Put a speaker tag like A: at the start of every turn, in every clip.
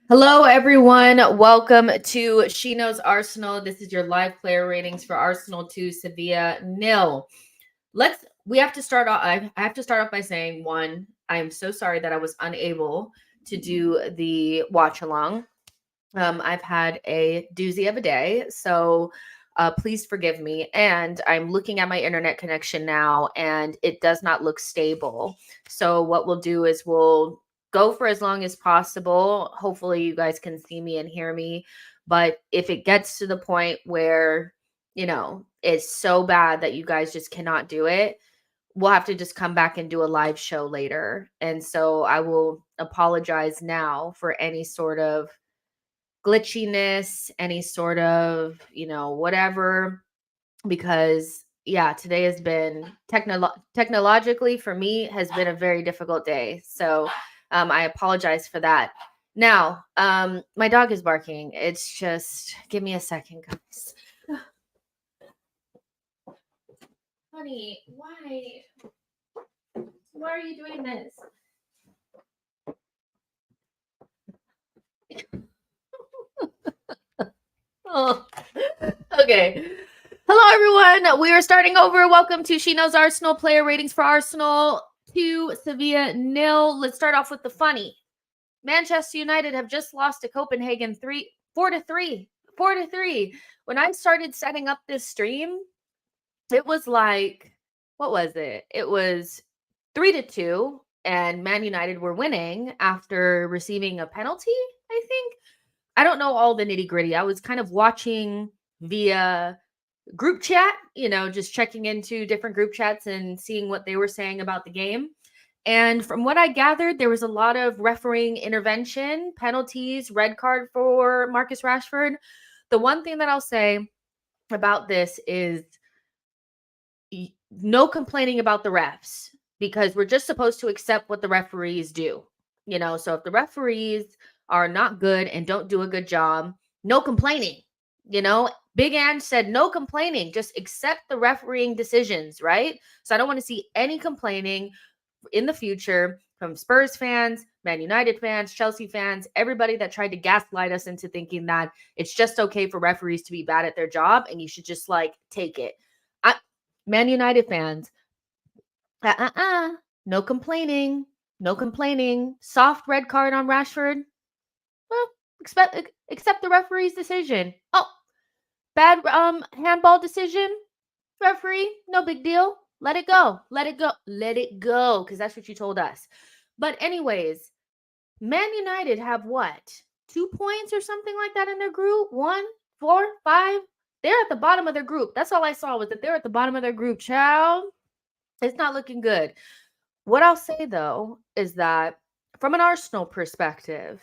A: Hello, everyone. Welcome to She Knows Arsenal. This is your live player ratings for Arsenal 2, Sevilla nil. We have to start off. I have to start off by saying, one, I am so sorry that I was unable to do the watch along. I've had a doozy of a day, so please forgive me. And I'm looking at my internet connection now, and it does not look stable. So what we'll do is we'll go for as long as possible. Hopefully, you guys can see me and hear me. But if it gets to the point where, it's so bad that you guys just cannot do it, we'll have to just come back and do a live show later. And so I will apologize now for any sort of glitchiness, any sort of, whatever, because today has been technologically for me has been a very difficult day. So I apologize for that. Now, my dog is barking. It's just, give me a second, guys. Honey, why are you doing this? Oh, okay. Hello, everyone. We are starting over. Welcome to She Knows Arsenal player ratings for Arsenal 2, Sevilla nil. Let's start off with the funny. Manchester United have just lost to Copenhagen 4-3. When I started setting up this stream, it was like, what was it? It was 3-2, and Man United were winning after receiving a penalty, I think. I don't know all the nitty-gritty. I was kind of watching via group chat, just checking into different group chats and seeing what they were saying about the game. And from what I gathered, there was a lot of refereeing intervention, penalties, red card for Marcus Rashford. The one thing that I'll say about this is no complaining about the refs, because we're just supposed to accept what the referees do. So if the referees are not good and don't do a good job, no complaining. Big Ange said no complaining, just accept the refereeing decisions, right? So I don't want to see any complaining in the future from Spurs fans, Man United fans, Chelsea fans, everybody that tried to gaslight us into thinking that it's just okay for referees to be bad at their job and you should just take it. Man United fans, no complaining, no complaining. Soft red card on Rashford. Well, accept the referee's decision. Oh, bad handball decision, referee, no big deal. Let it go. Let it go, because that's what you told us. But anyways, Man United have what? 2 points or something like that in their group? 1, 4, 5? They're at the bottom of their group. That's all I saw, was that they're at the bottom of their group, child. It's not looking good. What I'll say, though, is that from an Arsenal perspective,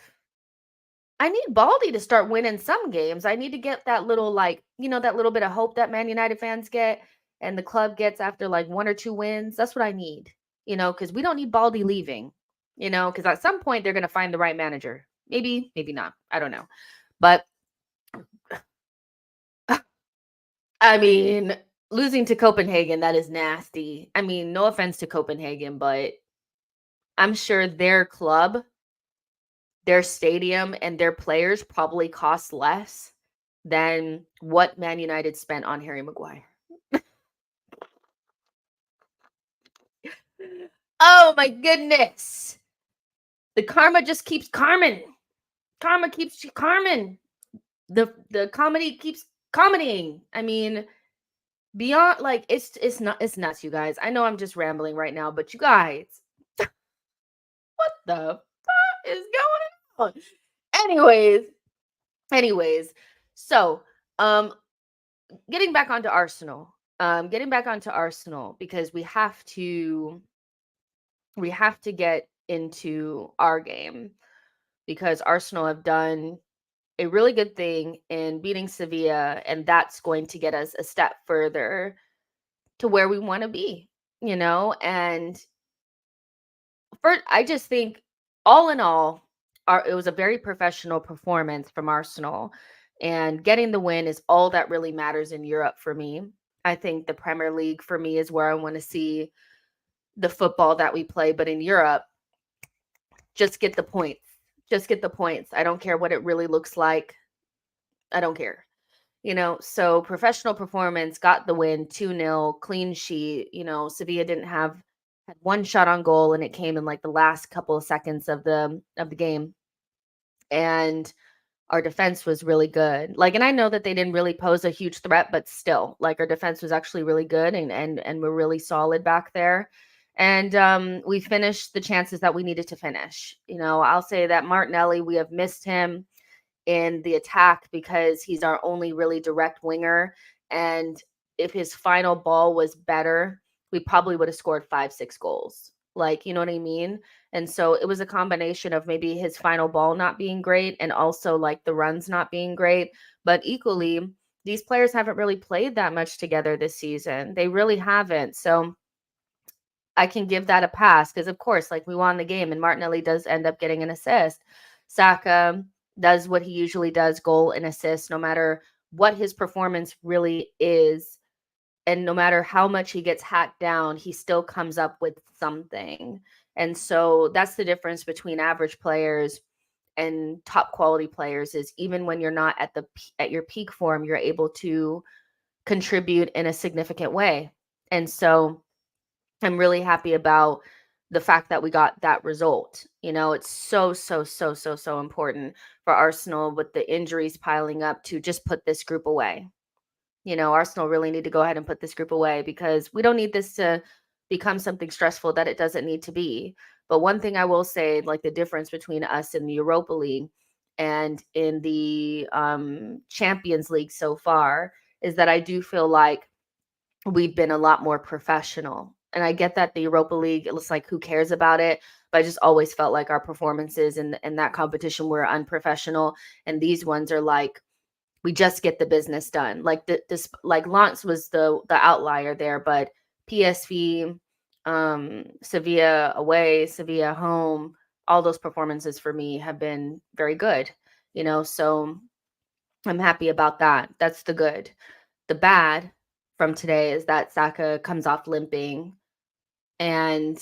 A: I need Baldy to start winning some games. I need to get that little, that little bit of hope that Man United fans get and the club gets after 1 or 2 wins. That's what I need, because we don't need Baldy leaving, because at some point they're going to find the right manager. Maybe not. I don't know. But I mean, losing to Copenhagen, that is nasty. I mean, no offense to Copenhagen, but I'm sure their club, their stadium, and their players probably cost less than what Man United spent on Harry Maguire. Oh my goodness. The karma just keeps karming. Karma keeps karming. The comedy keeps comedying. I mean, beyond it's nuts, you guys. I know I'm just rambling right now, but you guys, what the fuck is going on? Anyways, so getting back onto Arsenal. Because we have to get into our game, because Arsenal have done a really good thing in beating Sevilla, and that's going to get us a step further to where we want to be, and first, I just think all in all, it was a very professional performance from Arsenal, and getting the win is all that really matters in Europe for me. I think the Premier League for me is where I want to see the football that we play, but in Europe, just get the points. Just get the points. I don't care what it really looks like. I don't care. So professional performance, got the win, 2-0, clean sheet. Sevilla didn't had one shot on goal, and it came in like the last couple of seconds of the game. And our defense was really good. And I know that they didn't really pose a huge threat, but still, our defense was actually really good, and we're really solid back there. And we finished the chances that we needed to finish. I'll say that Martinelli, we have missed him in the attack because he's our only really direct winger. And if his final ball was better, we probably would have scored 5-6 goals. You know what I mean? And so it was a combination of maybe his final ball not being great and also the runs not being great. But equally, these players haven't really played that much together this season. They really haven't. So I can give that a pass because, of course, we won the game and Martinelli does end up getting an assist. Saka does what he usually does, goal and assist, no matter what his performance really is. And no matter how much he gets hacked down, he still comes up with something. And so that's the difference between average players and top quality players, is even when you're not at your peak form, you're able to contribute in a significant way. And so I'm really happy about the fact that we got that result. It's so important for Arsenal, with the injuries piling up, to just put this group away. Arsenal really need to go ahead and put this group away, because we don't need this to become something stressful that it doesn't need to be. But one thing I will say, the difference between us in the Europa League and in the Champions League so far, is that I do feel like we've been a lot more professional. And I get that the Europa League, it looks like who cares about it, but I just always felt like our performances in that competition were unprofessional. And these ones are we just get the business done. This Lens was the outlier there, but PSV, Sevilla away, Sevilla home, all those performances for me have been very good. So I'm happy about that. That's the good. The bad from today is that Saka comes off limping, and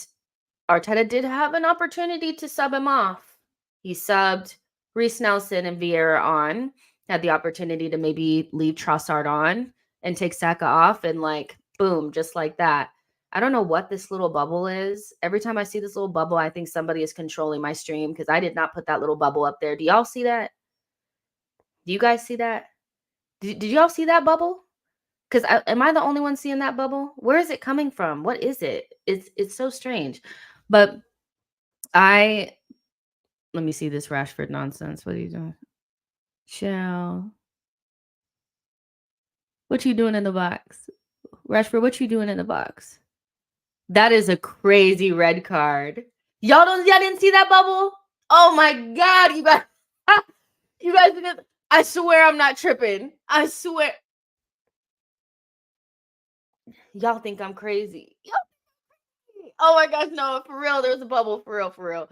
A: Arteta did have an opportunity to sub him off. He subbed Reece Nelson and Vieira on, had the opportunity to maybe leave Trossard on and take Saka off, and boom, just like that. I don't know what this little bubble is. Every time I see this little bubble, I think somebody is controlling my stream, because I did not put that little bubble up there. Do y'all see that? Do you guys see that? Did y'all see that bubble? Because am I the only one seeing that bubble? Where is it coming from? What is it? It's so strange. But let me see this Rashford nonsense. What are you doing? Shell. What you doing in the box? Rashford, what you doing in the box? That is a crazy red card. Y'all didn't see that bubble? Oh my God, you guys. You guys didn't. I swear I'm not tripping. I swear. Y'all think I'm crazy. Oh my gosh, no, for real, there's a bubble, for real.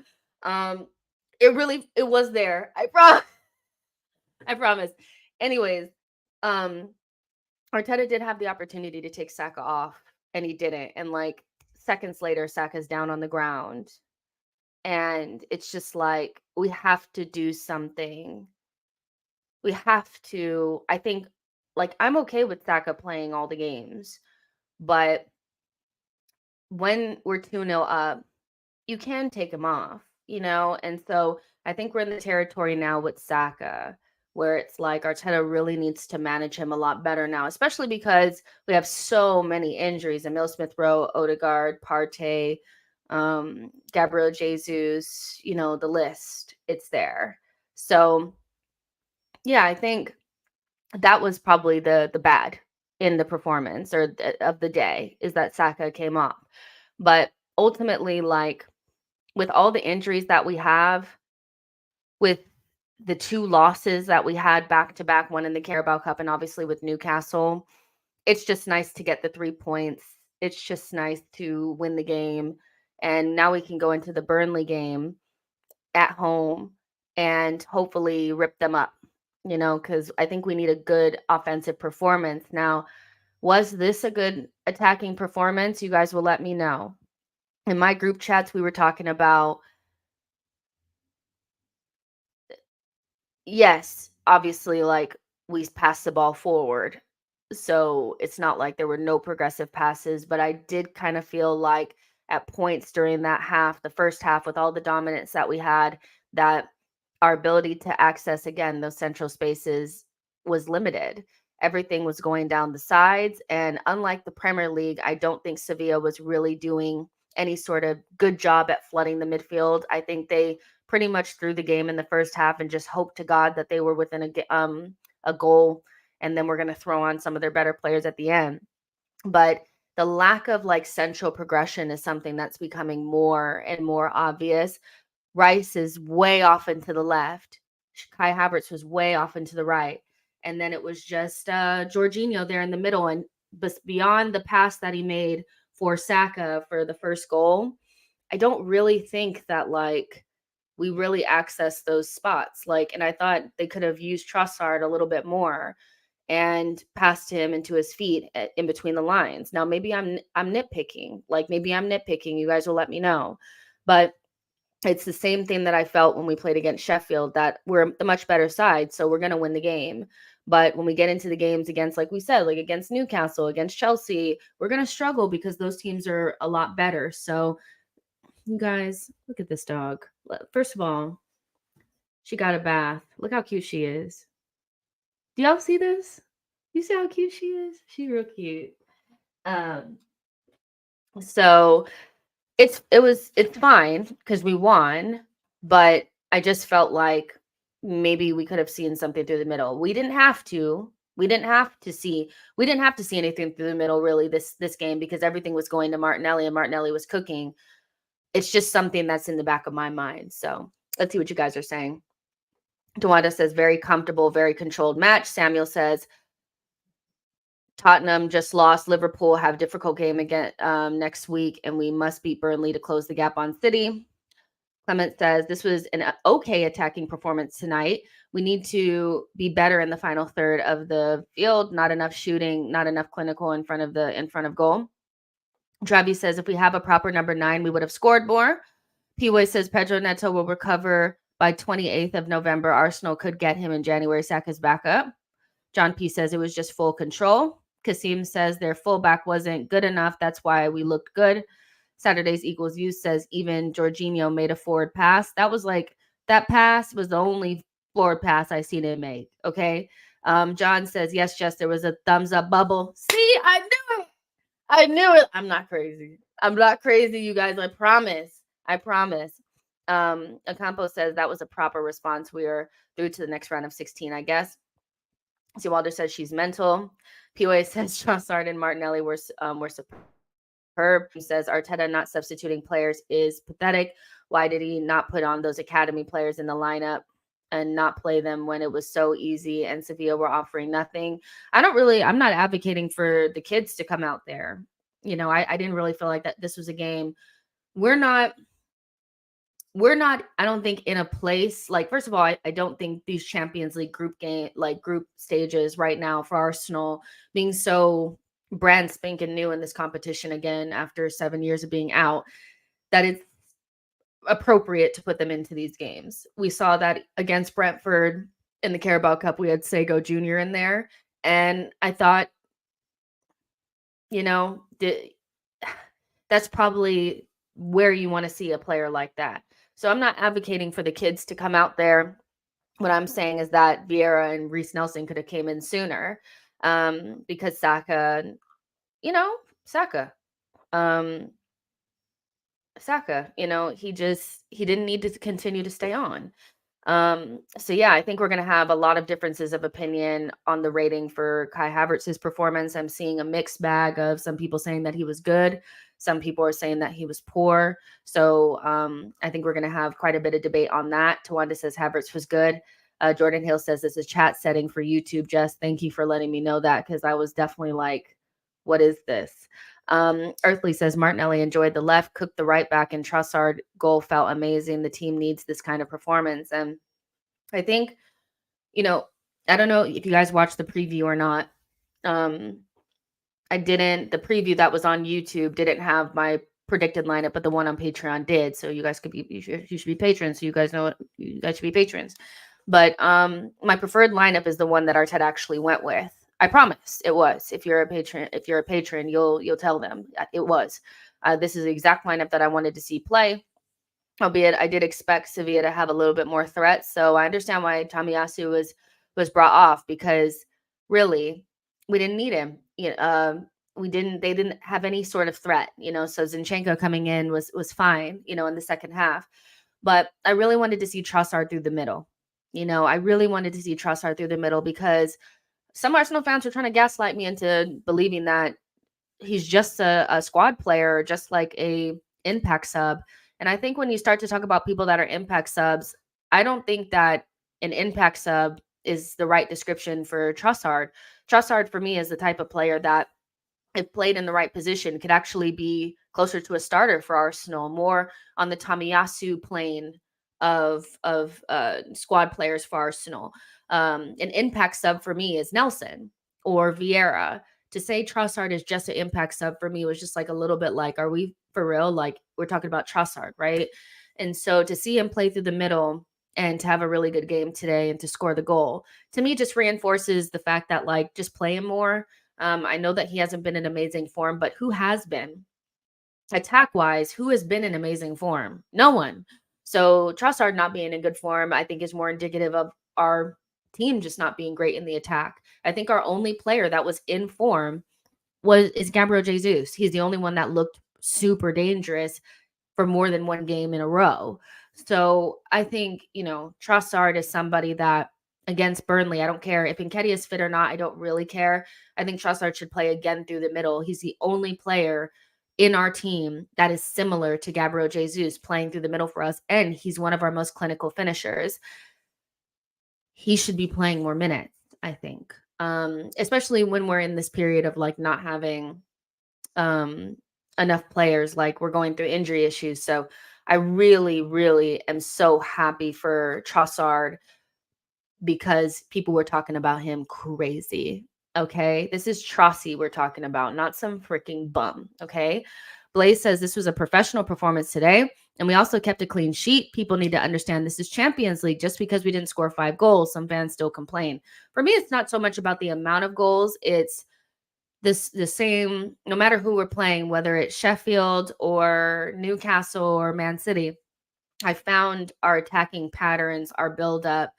A: It was there. I promise. I promise. Anyways, Arteta did have the opportunity to take Saka off, and he didn't. And seconds later, Saka's down on the ground. And it's just we have to do something. We have to, I think, I'm okay with Saka playing all the games, but when we're 2-0 up, you can take him off, And so I think we're in the territory now with Saka, where it's Arteta really needs to manage him a lot better now, especially because we have so many injuries: Emil Smith-Rowe, Odegaard, Partey, Gabriel Jesus, the list, it's there. So yeah, I think that was probably the bad in the performance of the day, is that Saka came off. But ultimately, with all the injuries that we have, with the 2 losses that we had back to back, one in the Carabao Cup and obviously with Newcastle, it's just nice to get the 3 points. It's just nice to win the game. And now we can go into the Burnley game at home and hopefully rip them up, because I think we need a good offensive performance. Now, was this a good attacking performance? You guys will let me know. In my group chats, we were talking about yes, obviously, like, we passed the ball forward. So it's not like there were no progressive passes, but I did kind of feel like at points during that half, the first half, with all the dominance that we had, that our ability to access again those central spaces was limited. Everything was going down the sides. And unlike the Premier League, I don't think Sevilla was really doing any sort of good job at flooding the midfield. I think they pretty much threw the game in the first half and just hoped to God that they were within a goal, and then we're going to throw on some of their better players at the end. But the lack of like central progression is something that's becoming more and more obvious. Rice is way off into the left. Kai Havertz was way off into the right. And then it was just Jorginho there in the middle. And beyond the pass that he made for Saka for the first goal, I don't really think that like we really accessed those spots. Like, and I thought they could have used Trossard a little bit more and passed him into his feet in between the lines. Now, maybe I'm nitpicking. Like maybe I'm nitpicking. You guys will let me know. But it's the same thing that I felt when we played against Sheffield, that we're the much better side, so we're going to win the game. But when we get into the games against, like we said, like against Newcastle, against Chelsea, we're going to struggle because those teams are a lot better. So, you guys, look at this dog. First of all, she got a bath. Look how cute she is. Do y'all see this? You see how cute she is? She's real cute. Um, so it's fine because we won, but I just felt like maybe we could have seen something through the middle. We didn't have to. We didn't have to see anything through the middle really this game, because everything was going to Martinelli and Martinelli was cooking. It's just something that's in the back of my mind. So let's see what you guys are saying. Dewanda says very comfortable, very controlled match. Samuel says Tottenham just lost. Liverpool have difficult game again next week, and we must beat Burnley to close the gap on City. Clement says this was an okay attacking performance tonight. We need to be better in the final third of the field. Not enough shooting, not enough clinical in front of goal. Travis says if we have a proper number 9, we would have scored more. P-Way says Pedro Neto will recover by 28th of November. Arsenal could get him in January. Saka's back up. John P says it was just full control. Kasim says their fullback wasn't good enough. That's why we looked good. Saturdays equals you says even Jorginho made a forward pass. That pass was the only forward pass I seen him make. Okay. John says, yes, Jess, there was a thumbs up bubble. See, I knew it. I knew it. I'm not crazy. I'm not crazy, you guys. I promise. I promise. Acampo says that was a proper response. We are through to the next round of 16, I guess. C. Walder says she's mental. POA says Trossard and Martinelli were superb. He says Arteta not substituting players is pathetic. Why did he not put on those academy players in the lineup and not play them when it was so easy and Sevilla were offering nothing? I'm not advocating for the kids to come out there. You know, I didn't really feel like that this was a game. We're not, I don't think, in a place like, first of all, I don't think these Champions League group stages right now for Arsenal being so brand spanking new in this competition again after 7 years of being out, that it's appropriate to put them into these games. We saw that against Brentford in the Carabao Cup. We had Sego Jr. in there, and I thought, you know, that's probably where you want to see a player like that. So I'm not advocating for the kids to come out there. What I'm saying is that Vieira and Reece Nelson could have came in sooner, because Saka, Saka, he didn't need to continue to stay on. So yeah, I think we're going to have a lot of differences of opinion on the rating for Kai Havertz's performance. I'm seeing a mixed bag of some people saying that he was good. Some people are saying that he was poor. So I think we're going to have quite a bit of debate on that. Tawanda says Havertz was good. Jordan Hill says this is chat setting for YouTube. Jess, thank you for letting me know that, because I was definitely like, what is this? Earthly says Martinelli enjoyed the left, cooked the right back, and Trossard goal felt amazing. The team needs this kind of performance. And I think, I don't know if you guys watched the preview or not. The preview that was on YouTube didn't have my predicted lineup, but the one on Patreon did. So you guys you should be patrons. So you guys know you guys should be patrons. But my preferred lineup is the one that Arteta actually went with. I promise it was. If you're a patron, you'll tell them it was. This is the exact lineup that I wanted to see play. Albeit I did expect Sevilla to have a little bit more threat. So I understand why Tamiyasu was brought off, because really we didn't need him. We didn't they didn't have any sort of threat, so Zinchenko coming in was fine, in the second half. But I really wanted to see Trossard through the middle. I really wanted to see Trossard through the middle, because some Arsenal fans were trying to gaslight me into believing that he's just a squad player, just like a impact sub. And I think when you start to talk about people that are impact subs, I don't think that an impact sub is the right description for Trossard. Trossard for me is the type of player that, if played in the right position, could actually be closer to a starter for Arsenal, more on the Tamiyasu plane of squad players for Arsenal. An impact sub for me is Nelson or Vieira. To say Trossard is just an impact sub for me was just like a little bit like, are we for real? Like, we're talking about Trossard, right? And so to see him play through the middle and to have a really good game today and to score the goal, to me just reinforces the fact that, like, just play him more. I know that he hasn't been in amazing form, but who has been? Attack wise, who has been in amazing form? No one. So Trossard not being in good form, I think, is more indicative of our team just not being great in the attack. I think our only player that was in form is Gabriel Jesus. He's the only one that looked super dangerous for more than one game in a row. So I think, Trossard is somebody that, against Burnley, I don't care if Nketiah is fit or not. I don't really care. I think Trossard should play again through the middle. He's the only player in our team that is similar to Gabriel Jesus playing through the middle for us. And he's one of our most clinical finishers. He should be playing more minutes, I think. Especially when we're in this period of like not having enough players, like we're going through injury issues. So I really, really am so happy for Trossard, because people were talking about him crazy. Okay. This is Trossi we're talking about, not some freaking bum. Okay. Blaze says this was a professional performance today, and we also kept a clean sheet. People need to understand this is Champions League. Just because we didn't score 5 goals, some fans still complain. For me, it's not so much about the amount of goals. It's the same, no matter who we're playing, whether it's Sheffield or Newcastle or Man City. I found our attacking patterns, our build up,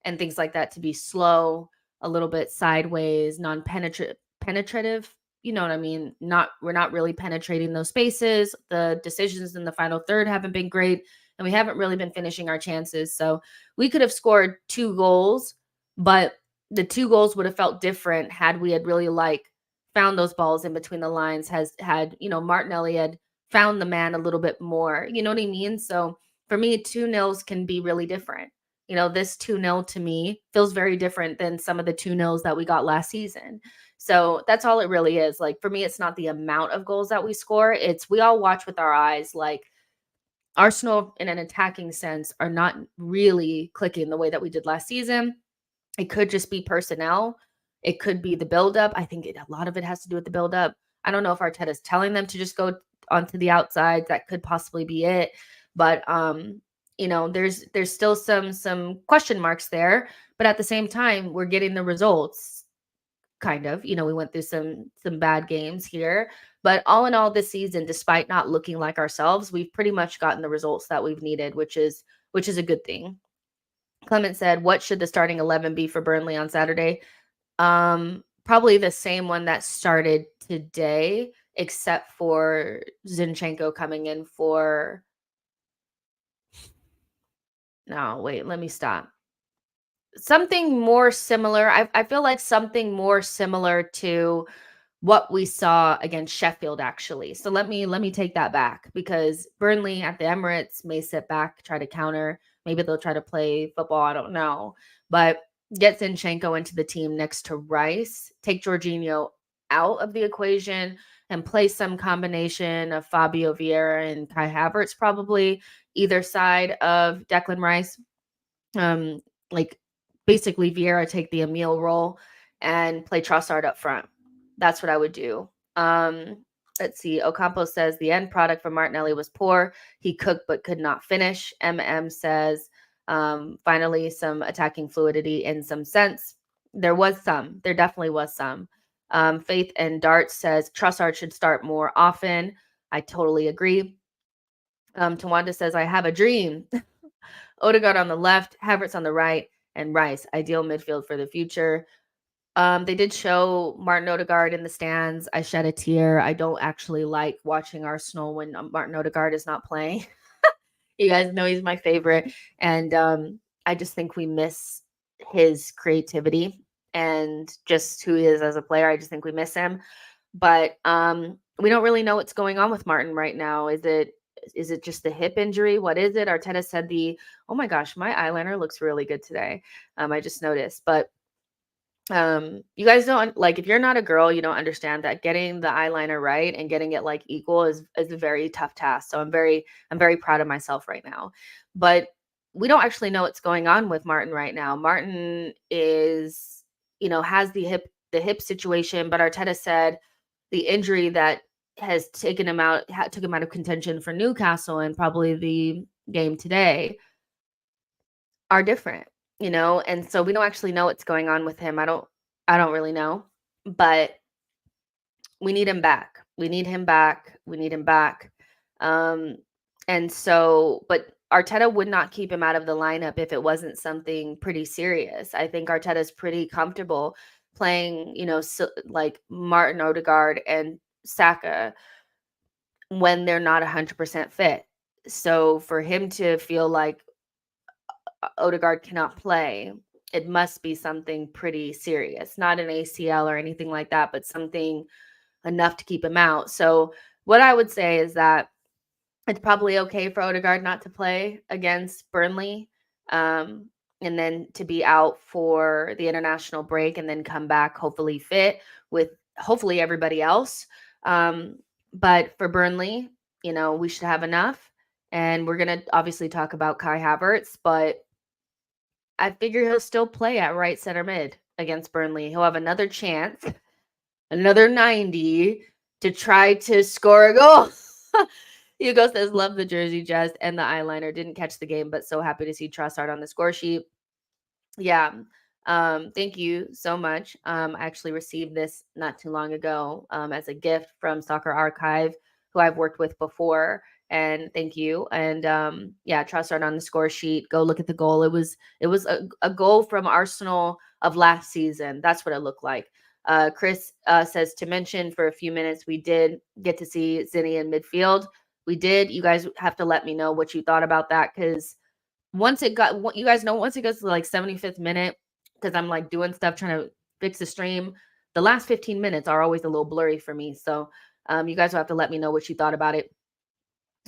A: and things like that to be slow, a little bit sideways, penetrative. You know what I mean? We're not really penetrating those spaces. The decisions in the final third haven't been great, and we haven't really been finishing our chances. So we could have scored 2 goals, but the 2 goals would have felt different had we had really found those balls in between the lines, Martinelli had found the man a little bit more. You know what I mean? So for me, 2-0s can be really different. This 2-0 to me feels very different than some of the 2-0s that we got last season. So that's all it really is. Like, for me, it's not the amount of goals that we score. It's we all watch with our eyes. Like, Arsenal in an attacking sense are not really clicking the way that we did last season. It could just be personnel. It could be the buildup. I think a lot of it has to do with the buildup. I don't know if Arteta's telling them to just go onto the outside. That could possibly be it. But there's still some question marks there. But at the same time, we're getting the results. Kind of. We went through some bad games here. But all in all, this season, despite not looking like ourselves, we've pretty much gotten the results that we've needed, which is a good thing. Clement said, what should the starting 11 be for Burnley on Saturday? Probably the same one that started today, except for Zinchenko coming in for... No, wait, let me stop. Something more similar. I feel like something more similar to what we saw against Sheffield, actually. So let me take that back, because Burnley at the Emirates may sit back, try to counter. Maybe they'll try to play football. I don't know. But get Zinchenko into the team next to Rice, take Jorginho out of the equation, and play some combination of Fabio Vieira and Kai Havertz, probably either side of Declan Rice. Like, basically Vieira take the Emile role and play Trossard up front. That's what I would do. Let's see. Ocampo says the end product for Martinelli was poor. He cooked but could not finish. MM says Finally, some attacking fluidity in some sense. There was some. There definitely was some. Faith and Dart says Trossard should start more often. I totally agree. Tawanda says, I have a dream. Odegaard on the left, Havertz on the right, and Rice, ideal midfield for the future. They did show Martin Odegaard in the stands. I shed a tear. I don't actually like watching Arsenal when Martin Odegaard is not playing. You guys know he's my favorite. And I just think we miss his creativity and just who he is as a player. I just think we miss him. But we don't really know what's going on with Martin right now. Is it just the hip injury? What is it? Arteta said oh my gosh, my eyeliner looks really good today. I just noticed. But you guys don't like, if you're not a girl, you don't understand that getting the eyeliner right and getting it like equal is a very tough task. So I'm very proud of myself right now. But we don't actually know what's going on with Martin right now. Martin is, has the hip situation, but Arteta said the injury that has took him out of contention for Newcastle and probably the game today are different, and so we don't actually know what's going on with him. I don't really know, but we need him back. We need him back. We need him back. Um, and so, but Arteta would not keep him out of the lineup if it wasn't something pretty serious. I think Arteta's pretty comfortable playing, like Martin Odegaard and Saka when they're not 100% fit. So for him to feel like Odegaard cannot play, it must be something pretty serious, not an ACL or anything like that, but something enough to keep him out. So what I would say is that it's probably okay for Odegaard not to play against Burnley, and then to be out for the international break and then come back hopefully fit with hopefully everybody else. But for Burnley, we should have enough. And we're going to obviously talk about Kai Havertz, but I figure he'll still play at right center mid against Burnley. He'll have another chance, another 90 to try to score a goal. Hugo says, love the jersey, Jess, and the eyeliner. Didn't catch the game, but so happy to see Trossard on the score sheet. Yeah. Thank you so much. I actually received this not too long ago as a gift from Soccer Archive, who I've worked with before. And thank you. And yeah, Trossard on the score sheet. Go look at the goal. It was a goal from Arsenal of last season. That's what it looked like. Chris says to mention for a few minutes, we did get to see Zinni in midfield. We did. You guys have to let me know what you thought about that, because once it goes to like 75th minute, because I'm like doing stuff trying to fix the stream, the last 15 minutes are always a little blurry for me. So you guys will have to let me know what you thought about it.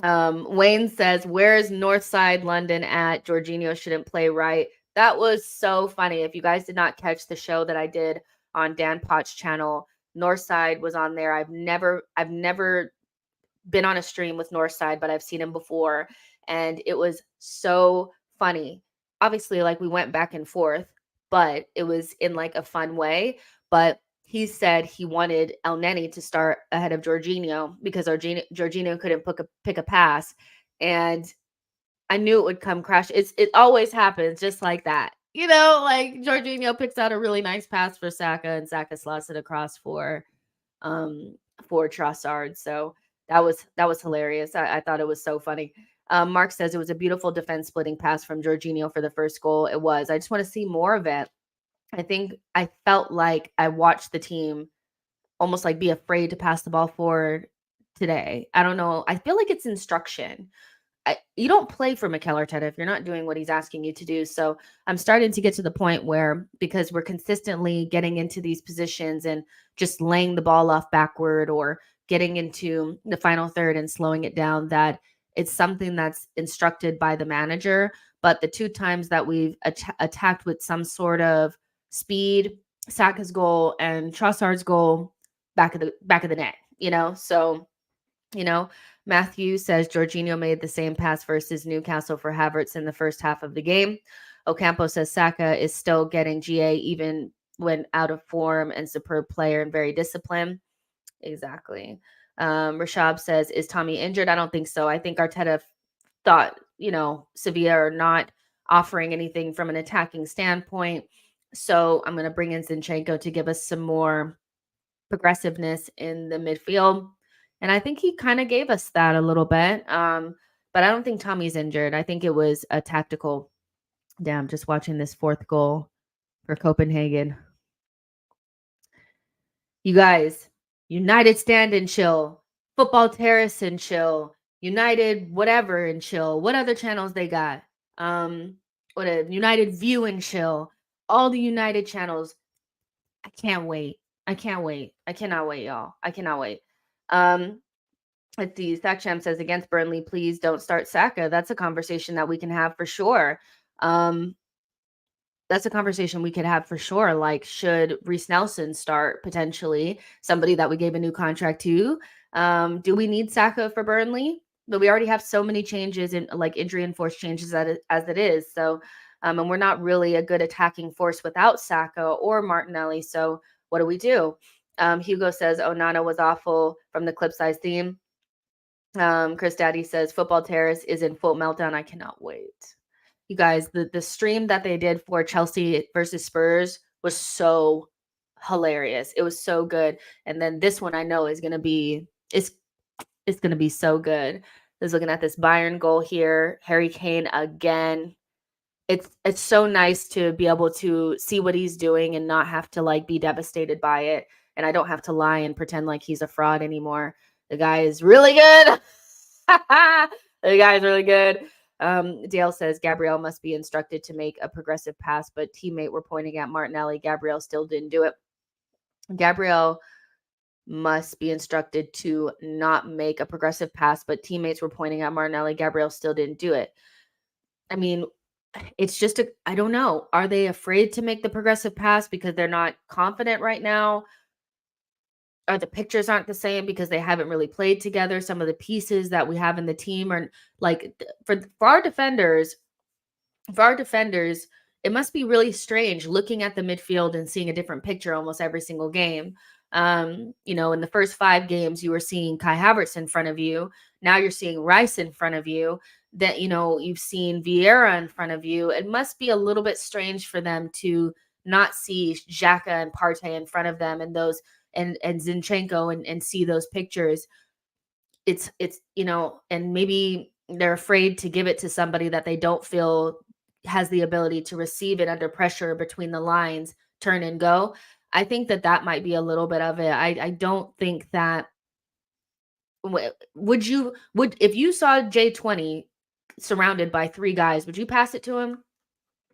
A: Wayne says, where's Northside London at? Jorginho shouldn't play right. That was so funny. If you guys did not catch the show that I did on Dan Potts' channel, Northside was on there. I've never been on a stream with Northside, but I've seen him before, and it was so funny. Obviously, like, we went back and forth, but it was in like a fun way. But he said he wanted El Neni to start ahead of Jorginho because Jorginho couldn't pick a pass, and I knew it would come crash. It always happens just like that. Like Jorginho picks out a really nice pass for Saka, and Saka slots it across for Trossard. So that was hilarious. I thought it was so funny. Mark says it was a beautiful defense splitting pass from Jorginho for the first goal. It was. I just want to see more of it. I think I felt like I watched the team almost like be afraid to pass the ball forward today. I don't know. I feel like it's instruction. You don't play for Mikel Arteta if you're not doing what he's asking you to do. So I'm starting to get to the point where, because we're consistently getting into these positions and just laying the ball off backward or getting into the final third and slowing it down, that it's something that's instructed by the manager. But the two times that we've attacked with some sort of speed, Saka's goal and Trossard's goal, back of the net, so Matthew says Jorginho made the same pass versus Newcastle for Havertz in the first half of the game. Ocampo says Saka is still getting GA even when out of form, and superb player and very disciplined. Exactly. Rashab says, is Tommy injured? I don't think so. I think Arteta thought, Sevilla or not. offering anything from an attacking standpoint. So I'm going to bring in Zinchenko to give us some more progressiveness in the midfield. And I think he kind of gave us that a little bit. But I don't think Tommy's injured. I think it was a tactical. Damn, just watching this fourth goal for Copenhagen. You guys, United Stand and Chill, Football Terrace and Chill, United whatever and Chill. What other channels they got? What a United View and Chill. All the United channels. I can't wait. I can't wait. I cannot wait, y'all. I cannot wait. Let's see. Saksham says against Burnley, please don't start Saka. That's a conversation that we can have for sure. That's a conversation we could have for sure. Like, should Reece Nelson start potentially? Somebody that we gave a new contract to. Do we need Saka for Burnley? But we already have so many changes in like injury enforced changes as it is. So, and we're not really a good attacking force without Saka or Martinelli. So what do? Hugo says Onana was awful from the clip size theme. Chris Daddy says Football Terrace is in full meltdown. I cannot wait. You guys, the stream that they did for Chelsea versus Spurs was so hilarious. It was so good. And then this one I know is going to be it's going to be so good. I was looking at this Bayern goal here, Harry Kane again. It's so nice to be able to see what he's doing and not have to like be devastated by it. And I don't have to lie and pretend like he's a fraud anymore. The guy is really good. The guy is really good. Dale says Gabriel must be instructed to make a progressive pass, but teammate were pointing at Martinelli. Gabriel still didn't do it. Gabriel must be instructed to not make a progressive pass, but teammates were pointing at Martinelli. Gabriel still didn't do it. I mean, it's just I don't know. Are they afraid to make the progressive pass because they're not confident right now? Or the pictures aren't the same because they haven't really played together. Some of the pieces that we have in the team are like for our defenders, it must be really strange looking at the midfield and seeing a different picture almost every single game. In the first 5 games, you were seeing Kai Havertz in front of you. Now you're seeing Rice in front of you. That, you've seen Vieira in front of you. It must be a little bit strange for them to not see Xhaka and Partey in front of them and those and Zinchenko and see those pictures. It's and maybe they're afraid to give it to somebody that they don't feel has the ability to receive it under pressure between the lines, turn and go. I think that might be a little bit of it. I don't think that would if you saw J20 surrounded by 3 guys, would you pass it to him?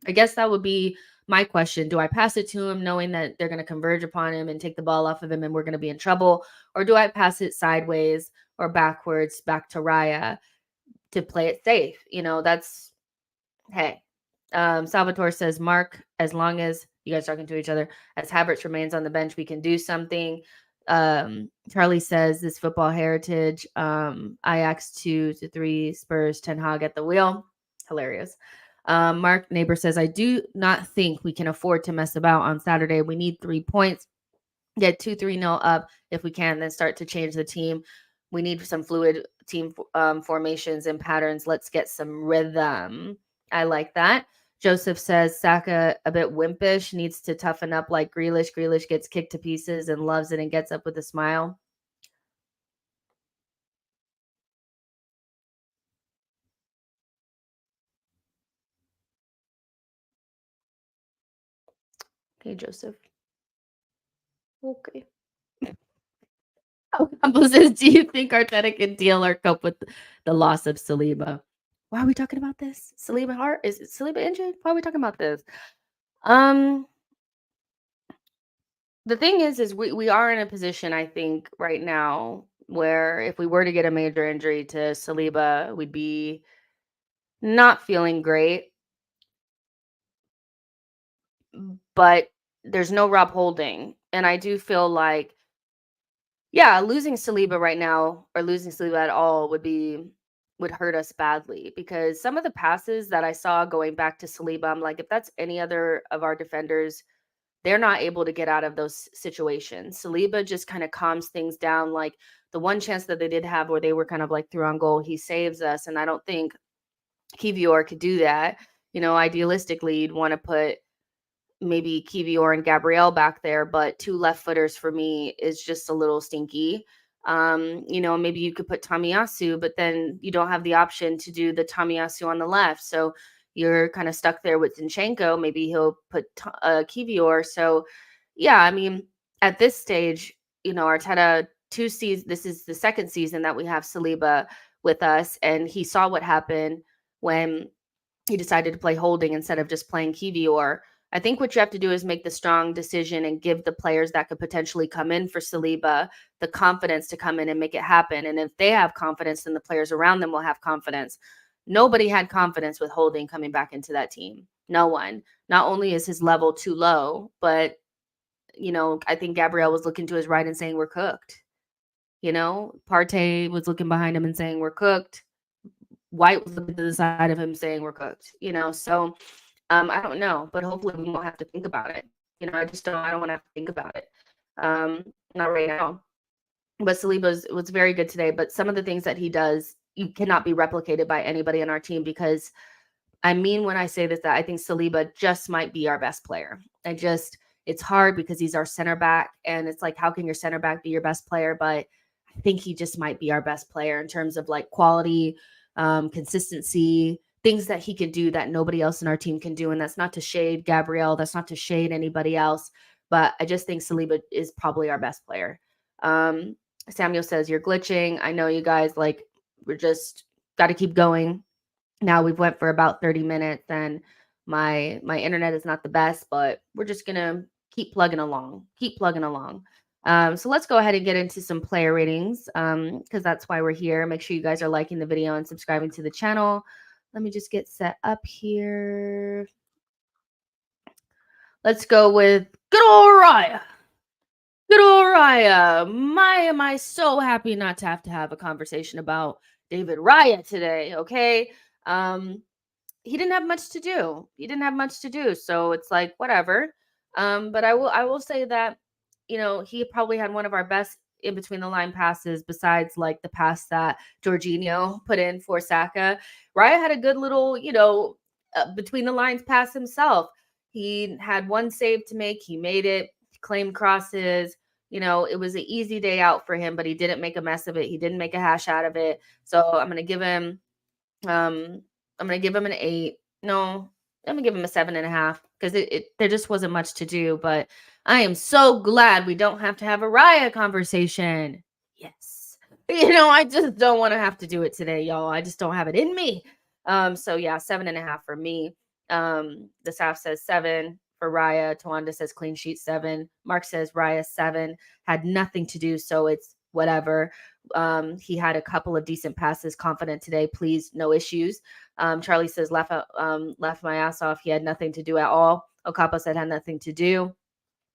A: I guess that would be my question. Do I pass it to him knowing that they're going to converge upon him and take the ball off of him and we're going to be in trouble? Or do I pass it sideways or backwards back to Raya to play it safe? That's, hey. Salvatore says, Mark, as long as you guys talking to each other, as Havertz remains on the bench, we can do something. Charlie says this football heritage, Ajax 2-3, Spurs, Ten Hag at the wheel. Hilarious. Mark Neighbor says, I do not think we can afford to mess about on Saturday. We need 3 points, get 2-3-0 up if we can, then start to change the team. We need some fluid team formations and patterns. Let's get some rhythm. I like that. Joseph says Saka a bit wimpish, needs to toughen up like Grealish. Grealish gets kicked to pieces and loves it and gets up with a smile. Okay, Joseph. Okay. Campbell says, do you think Arteta can deal or cope with the loss of Saliba? Why are we talking about this? Saliba heart? Is Saliba injured? Why are we talking about this? The thing is we are in a position, I think, right now where if we were to get a major injury to Saliba, we'd be not feeling great. But there's no Rob Holding. And I do feel like, yeah, losing Saliba right now or losing Saliba at all would hurt us badly because some of the passes that I saw going back to Saliba, I'm like, if that's any other of our defenders, they're not able to get out of those situations. Saliba just kind of calms things down. Like the one chance that they did have where they were kind of like through on goal, he saves us. And I don't think Kivior could do that. Idealistically, you'd want to put maybe Kivior and Gabrielle back there, but two left footers for me is just a little stinky. Maybe you could put Tamiyasu, but then you don't have the option to do the Tamiyasu on the left. So you're kind of stuck there with Zinchenko. Maybe he'll put Kivior. So yeah, I mean, at this stage, Arteta, this is the second season that we have Saliba with us, and he saw what happened when he decided to play holding instead of just playing Kivior. I think what you have to do is make the strong decision and give the players that could potentially come in for Saliba the confidence to come in and make it happen. And if they have confidence, then the players around them will have confidence. Nobody had confidence with Holding coming back into that team. No one. Not only is his level too low, but I think Gabrielle was looking to his right and saying, "We're cooked." Partey was looking behind him and saying, "We're cooked." White was looking to the side of him saying, "We're cooked." So I don't know, but hopefully we won't have to think about it. I don't want to have to think about it. Not right now. But Saliba was very good today. But some of the things that he does, you cannot be replicated by anybody in our team, because I mean, when I say this, that I think Saliba just might be our best player. It's hard because he's our center back, and it's like, how can your center back be your best player? But I think he just might be our best player in terms of like quality, consistency, things that he can do that nobody else in our team can do. And that's not to shade Gabrielle. That's not to shade anybody else. But I just think Saliba is probably our best player. Samuel says, "You're glitching. I know you guys, we're just got to keep going." Now we've went for about 30 minutes and my internet is not the best, but we're just going to keep plugging along. So let's go ahead and get into some player ratings, because that's why we're here. Make sure you guys are liking the video and subscribing to the channel. Let me just get set up here. Let's go with good old Raya. Good old Raya. Am I so happy not to have a conversation about David Raya today, okay? He didn't have much to do. So it's like, whatever. But I will say that, he probably had one of our best in between the line passes, besides like the pass that Jorginho put in for Saka. Raya had a good little, between the lines pass himself. He had one save to make. He made it, claimed crosses. It was an easy day out for him, but he didn't make a mess of it. He didn't make a hash out of it. So I'm going to give him an 8. No, I'm gonna give him a 7.5, because there just wasn't much to do. But I am so glad we don't have to have a Raya conversation. Yes. I just don't want to have to do it today, y'all. I just don't have it in me. So yeah, 7.5 for me. The staff says 7 for Raya. Tawanda says clean sheet 7. Mark says Raya 7. Had nothing to do, so it's whatever. He had a couple of decent passes, confident today. Please, no issues. Charlie says laugh my ass off. He had nothing to do at all. Okapa said had nothing to do.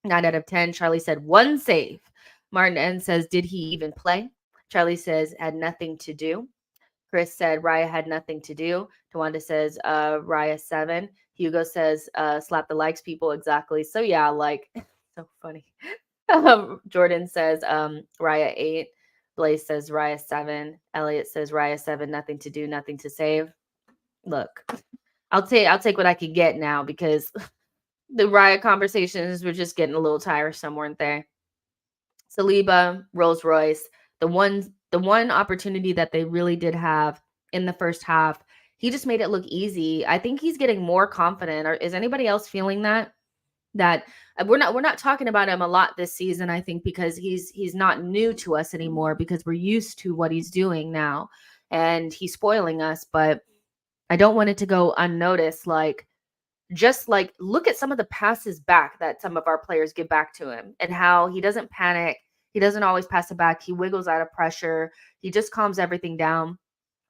A: 9 out of 10. Charlie said 1 save. Martin N says, did he even play? Charlie says had nothing to do. Chris said Raya had nothing to do. Tawanda says Raya 7. Hugo says slap the likes, people. Exactly. So yeah, so funny. Jordan says Raya 8. Blaze says Raya 7. Elliot says Raya 7. Nothing to do, nothing to save. Look, I'll take what I can get now, because the Raya conversations were just getting a little tiresome, weren't they? Saliba, Rolls Royce, the one opportunity that they really did have in the first half, he just made it look easy. I think he's getting more confident. Or is anybody else feeling that? That we're not talking about him a lot this season, I think, because he's not new to us anymore, because we're used to what he's doing now and he's spoiling us. But I don't want it to go unnoticed. Just look at some of the passes back that some of our players give back to him, and how he doesn't panic. He doesn't always pass it back. He wiggles out of pressure. He just calms everything down,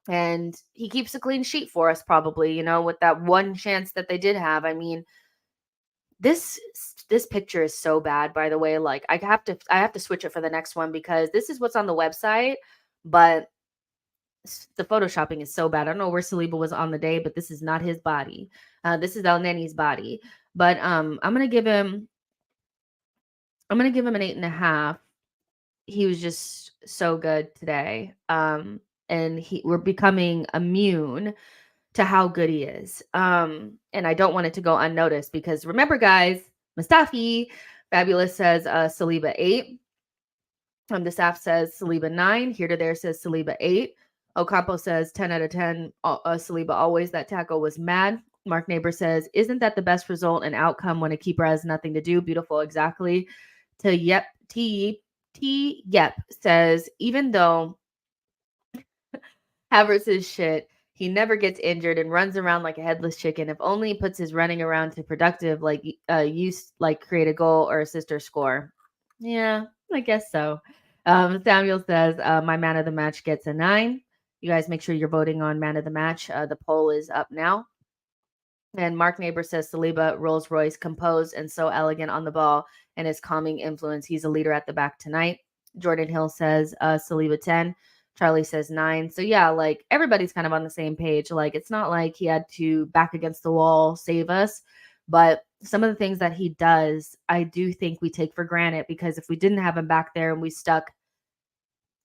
A: and he keeps a clean sheet for us, probably, with that one chance that they did have. I mean, this picture is so bad, by the way. I have to switch it for the next one, because this is what's on the website, but the photoshopping is so bad. I don't know where Saliba was on the day, but this is not his body. This is El Neni's body. But I'm gonna give him an 8.5. He was just so good today. And we're becoming immune to how good he is. And I don't want it to go unnoticed because remember, guys, Mustafi Fabulous says Saliba 8. The staff says Saliba 9. Here to there says Saliba 8. Ocampo says 10 out of 10. Saliba always. That tackle was mad. Mark Neighbor says, isn't that the best result and outcome when a keeper has nothing to do? Beautiful, exactly. To Yep T Yep says, even though Havertz is shit, he never gets injured and runs around like a headless chicken. If only he puts his running around to productive, like use, like create a goal or assist or score. Yeah, I guess so. Samuel says, my man of the match gets a 9. You guys make sure you're voting on man of the match. The poll is up now. And Mark Neighbor says Saliba, Rolls Royce, composed and so elegant on the ball and his calming influence. He's a leader at the back tonight. Jordan Hill says Saliba 10. Charlie says 9. So yeah, like everybody's kind of on the same page. Like it's not like he had to back against the wall save us, but some of the things that he does, I do think we take for granted because if we didn't have him back there and we stuck,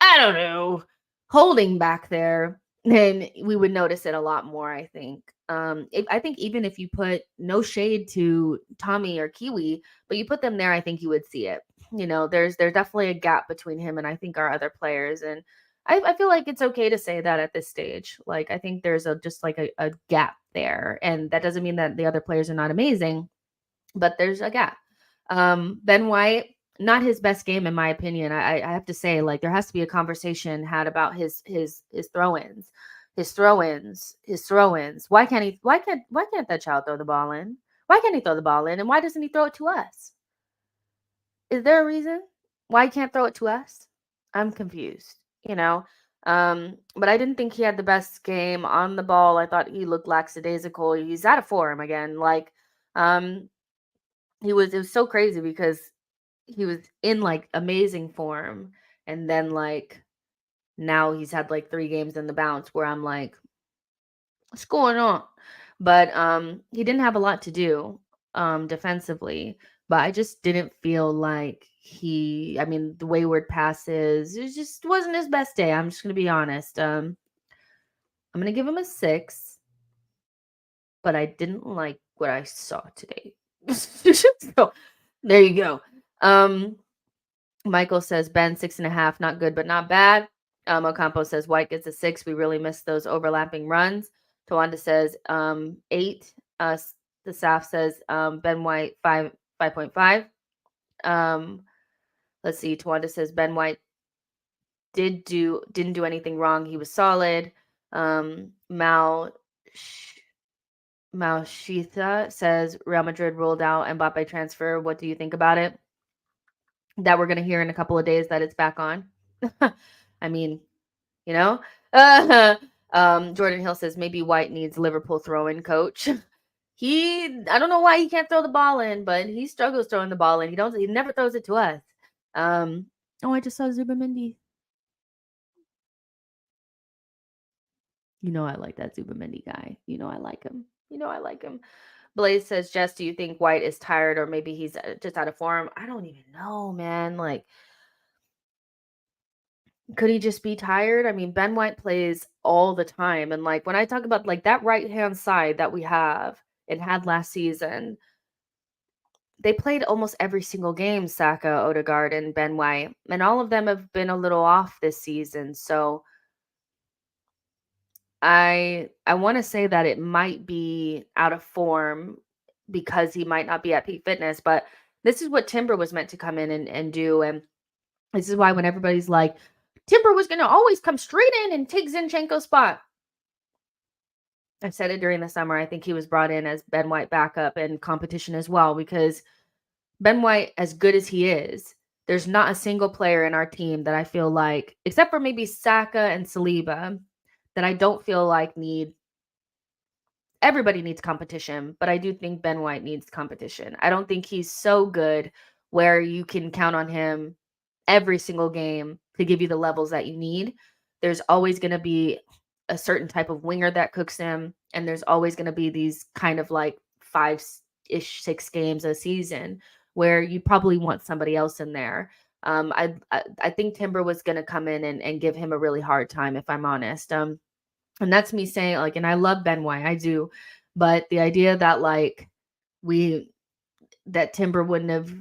A: I don't know, holding back there, then we would notice it a lot more, I think. I think even if you put no shade to Tommy or Kiwi, but you put them there, I think you would see it. You know, there's definitely a gap between him and I think our other players. And I feel like it's okay to say that at this stage. Like I think there's just like a gap there. And that doesn't mean that the other players are not amazing, but there's a gap. Ben White, not his best game in my opinion. I have to say, like there has to be a conversation had about his throw-ins, his throw-ins, his throw-ins. Why can't that child throw the ball in? Why can't he throw the ball in? And why doesn't he throw it to us? Is there a reason why he can't throw it to us? I'm confused, you know. But I didn't think he had the best game on the ball. I thought he looked lackadaisical. He's out of form again. Like, um, it was so crazy because he was in like amazing form and then like now he's had like 3 games in the bounce where I'm like, what's going on? But he didn't have a lot to do defensively, but I just didn't feel like I mean the wayward passes, it just wasn't his best day. I'm just gonna be honest. I'm gonna give him a 6, but I didn't like what I saw today. So there you go. Michael says Ben 6.5, not good but not bad. Ocampo says White gets a 6. We really missed those overlapping runs. Tawanda says 8. The staff says Ben White 5.5. Let's see. Tawanda says Ben White didn't do anything wrong. He was solid. Malshitha says Real Madrid ruled out Mbappe transfer. What do you think about it? That we're going to hear in a couple of days that it's back on. I mean, you know, Jordan Hill says maybe White needs Liverpool throw-in coach. I don't know why he can't throw the ball in, but he struggles throwing the ball in. He never throws it to us. I just saw Zubamendi. You know, I like that Zubamendi guy. You know, I like him. Blaze says, Jess, do you think White is tired or maybe he's just out of form? I don't even know, man. Like, could he just be tired? I mean, Ben White plays all the time. And like when I talk about like that right-hand side that we have and had last season, they played almost every single game, Saka, Odegaard, and Ben White. And all of them have been a little off this season. So I want to say that it might be out of form because he might not be at peak fitness, but this is what Timber was meant to come in and do. And this is why when everybody's like, Timber was going to always come straight in and take Zinchenko's spot. I said it during the summer. I think he was brought in as Ben White backup and competition as well because Ben White, as good as he is, there's not a single player in our team that I feel like, except for maybe Saka and Saliba, that I don't feel like everybody needs competition, but I do think Ben White needs competition. I don't think he's so good where you can count on him every single game to give you the levels that you need. There's always going to be a certain type of winger that cooks him, and there's always going to be these kind of like 5-ish, 6 games a season where you probably want somebody else in there. I think Timber was going to come in and give him a really hard time, if I'm honest. And that's me saying, like, and I love Ben White, I do, but the idea that like we that Timber wouldn't have,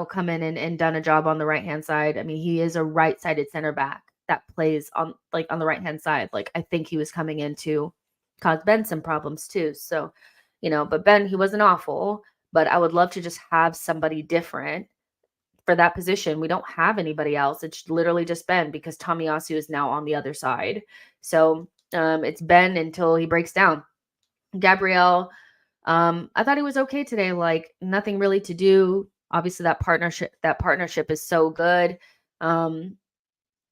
A: come in and done a job on the right hand side. I mean, he is a right sided center back that plays on the right hand side. Like, I think he was coming in to cause Ben some problems too. So, but Ben, he wasn't awful, but I would love to just have somebody different for that position. We don't have anybody else. It's literally just Ben because Tomiyasu is now on the other side. So it's Ben until he breaks down. Gabrielle, I thought he was okay today. Like, nothing really to do. Obviously, that partnership is so good. Um,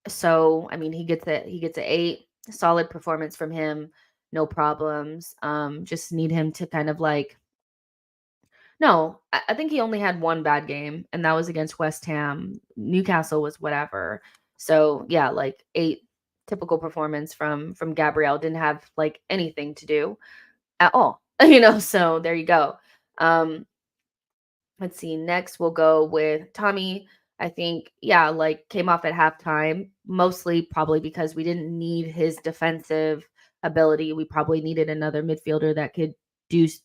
A: so I mean, he gets a 8. Solid performance from him. No problems. Just need him to kind of like, no, I think he only had one bad game, and that was against West Ham. Newcastle was whatever. So yeah, like 8. Typical performance from Gabrielle. Didn't have like anything to do at all. So there you go. Um, let's see. Next, we'll go with Tommy. I think, yeah, like came off at halftime, mostly probably because we didn't need his defensive ability. We probably needed another midfielder that could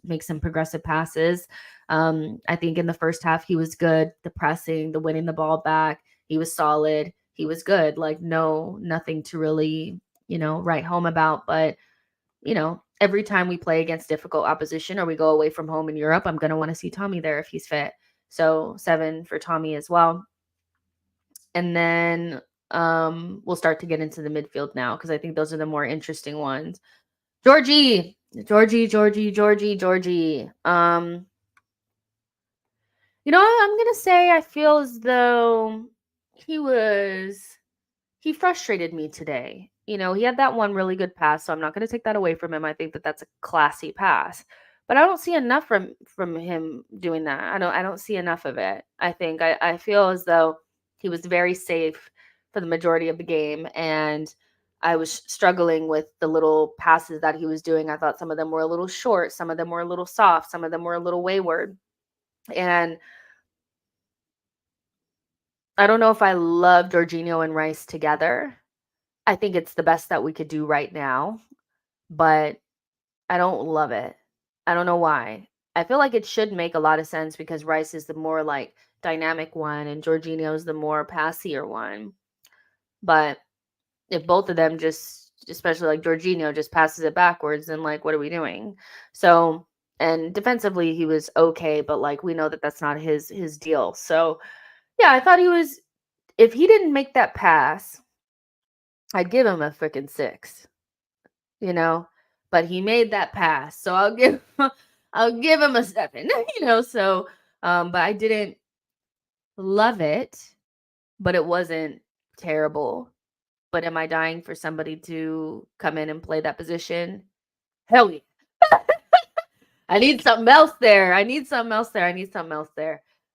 A: make some progressive passes. I think in the first half he was good. The pressing, the winning the ball back, he was solid. He was good. Like, nothing to really, write home about. But every time we play against difficult opposition or we go away from home in Europe, I'm going to want to see Tommy there if he's fit. So 7 for Tommy as well. And then we'll start to get into the midfield now because I think those are the more interesting ones. Georgie. I'm going to say I feel as though he frustrated me today. He had that one really good pass, so I'm not going to take that away from him. I think that that's a classy pass. But I don't see enough from him doing that. I don't see enough of it. I feel as though he was very safe for the majority of the game, and I was struggling with the little passes that he was doing. I thought some of them were a little short, some of them were a little soft, some of them were a little wayward. And I don't know if I love Jorginho and Rice together. I think it's the best that we could do right now, but I don't love it. I don't know why. I feel like it should make a lot of sense because Rice is the more like dynamic one and Jorginho is the more passier one. But if both of them especially like Jorginho just passes it backwards, then like, what are we doing? So, and defensively he was okay, but like we know that that's not his deal. So, yeah, I thought if he didn't make that pass, I'd give him a freaking 6. But he made that pass. So I'll give him a 7, so but I didn't love it, but it wasn't terrible. But am I dying for somebody to come in and play that position? Hell yeah. I need something else there.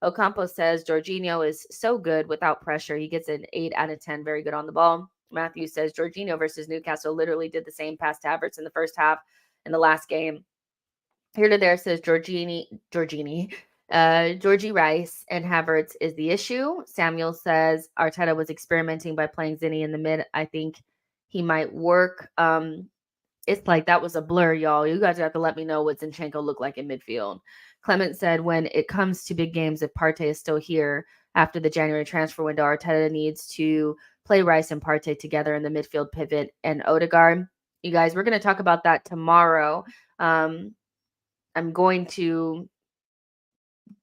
A: Ocampo says Jorginho is so good without pressure. He gets an 8 out of 10. Very good on the ball. Matthew says Jorginho versus Newcastle literally did the same pass to Havertz in the first half in the last game. Here to there says Georgie Rice and Havertz is the issue. Samuel says Arteta was experimenting by playing Zinni in the mid. I think he might work. It's like that was a blur, y'all. You guys have to let me know what Zinchenko looked like in midfield. Clement said when it comes to big games, if Partey is still here after the January transfer window, Arteta needs to play Rice and Partey together in the midfield pivot and Odegaard. You guys, we're going to talk about that tomorrow. I'm going to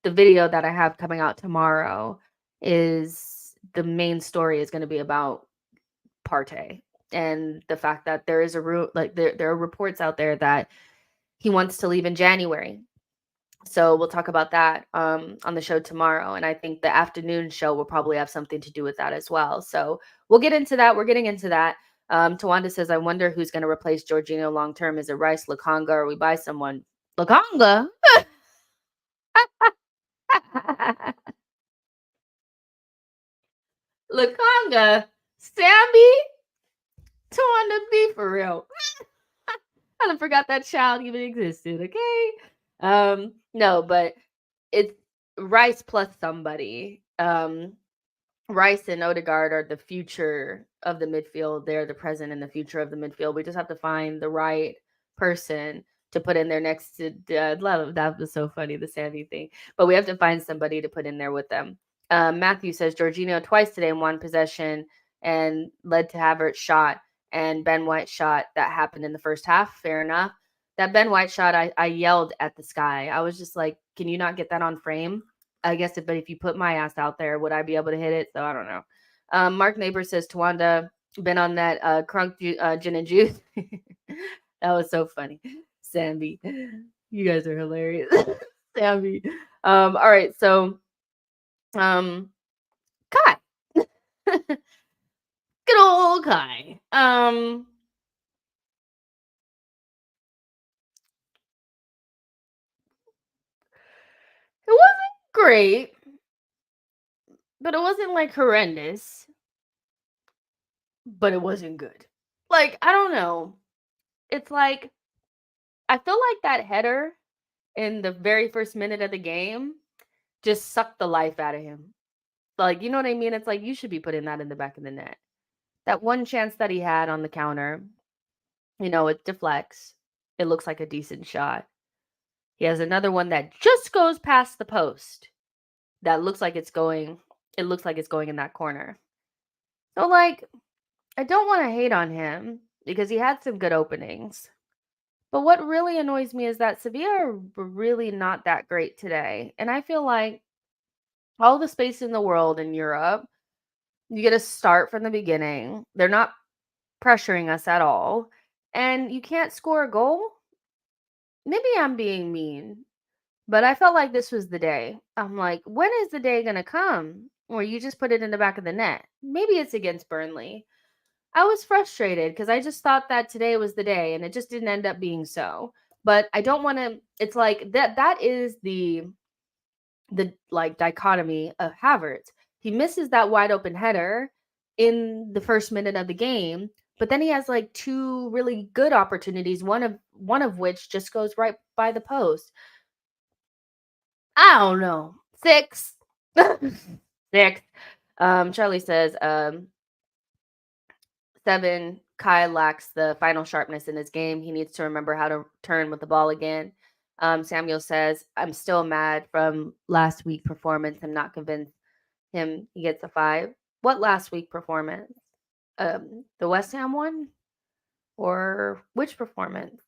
A: the video that I have coming out tomorrow is the main story is going to be about Partey and the fact that there is there are reports out there that he wants to leave in January. So we'll talk about that on the show tomorrow. And I think the afternoon show will probably have something to do with that as well. So we'll get into that. We're getting into that. Tawanda says, I wonder who's going to replace Jorginho long term. Is it Rice, Lakanga, or we buy someone? Lakanga? Lakanga? Sammy? Tawanda, be for real. I done forgot that child even existed, okay? No, but it's Rice plus somebody. Rice and Odegaard are the future of the midfield. They're the present and the future of the midfield. We just have to find the right person to put in there next to that was so funny, the Sammy thing. But we have to find somebody to put in there with them. Matthew says Jorginho twice today in one possession and led to Havertz shot and Ben White shot that happened in the first half. Fair enough. That Ben White shot, I yelled at the sky. I was just like, can you not get that on frame? I guess if you put my ass out there, would I be able to hit it? So I don't know. Mark Neighbor says Tawanda been on that crunk gin and juice. That was so funny. Sammy, you guys are hilarious. Sammy. All right, so Kai. Good old Kai. It wasn't great, but it wasn't like horrendous. But it wasn't good. Like, I don't know. It's like I feel like that header in the very first minute of the game just sucked the life out of him. Like, you know what I mean? It's like you should be putting that in the back of the net. That one chance that he had on the counter, it deflects. It looks like a decent shot. He has another one that just goes past the post. That looks like it's going in that corner. So like I don't want to hate on him because he had some good openings. But what really annoys me is that Sevilla are really not that great today. And I feel like all the space in the world in Europe, you get to start from the beginning. They're not pressuring us at all. And you can't score a goal. Maybe I'm being mean, but I felt like this was the day. I'm like, when is the day going to come where you just put it in the back of the net? Maybe it's against Burnley. I was frustrated because I just thought that today was the day and it just didn't end up being so. But I don't want to, it's like that is the like dichotomy of Havertz. He misses that wide open header in the first minute of the game, but then he has like two really good opportunities, one of which just goes right by the post. I don't know. 6. 6. Charlie says 7, Kai lacks the final sharpness in his game. He needs to remember how to turn with the ball again. Samuel says, I'm still mad from last week performance. I'm not convinced he gets a 5. What last week performance? The West Ham one? Or which performance?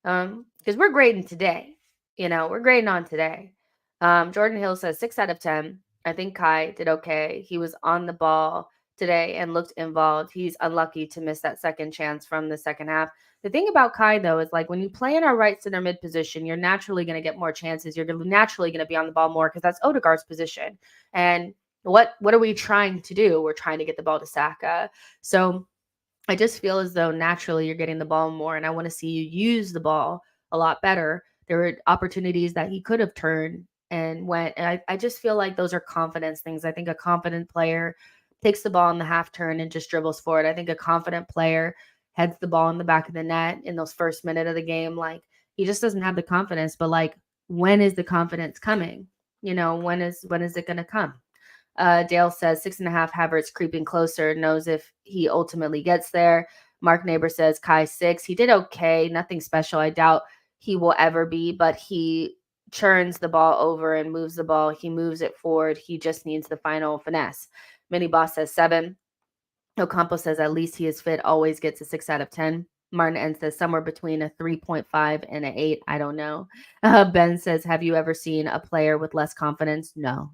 A: Because we're grading today. We're grading on today. Jordan Hill says 6 out of 10. I think Kai did okay. He was on the ball today and looked involved. He's unlucky to miss that second chance from the second half. The thing about Kai, though, is like when you play in our right center mid position, you're naturally going to get more chances. You're naturally going to be on the ball more because that's Odegaard's position. And what are we trying to do? We're trying to get the ball to Saka. So I just feel as though naturally you're getting the ball more, and I want to see you use the ball a lot better. There were opportunities that he could have turned and went, and I just feel like those are confidence things. I think a confident player takes the ball in the half turn and just dribbles forward. I think a confident player heads the ball in the back of the net in those first minute of the game. Like he just doesn't have the confidence, but like when is the confidence coming? When is it going to come? Dale says 6.5, Havertz creeping closer, knows if he ultimately gets there. Mark Neighbor says Kai 6. He did okay, nothing special. I doubt he will ever be, but he churns the ball over and moves the ball. He moves it forward. He just needs the final finesse. Mini Boss says 7. Ocampo says at least he is fit, always gets a 6 out of 10. Martin N says somewhere between a 3.5 and an 8. I don't know. Ben says, have you ever seen a player with less confidence? No.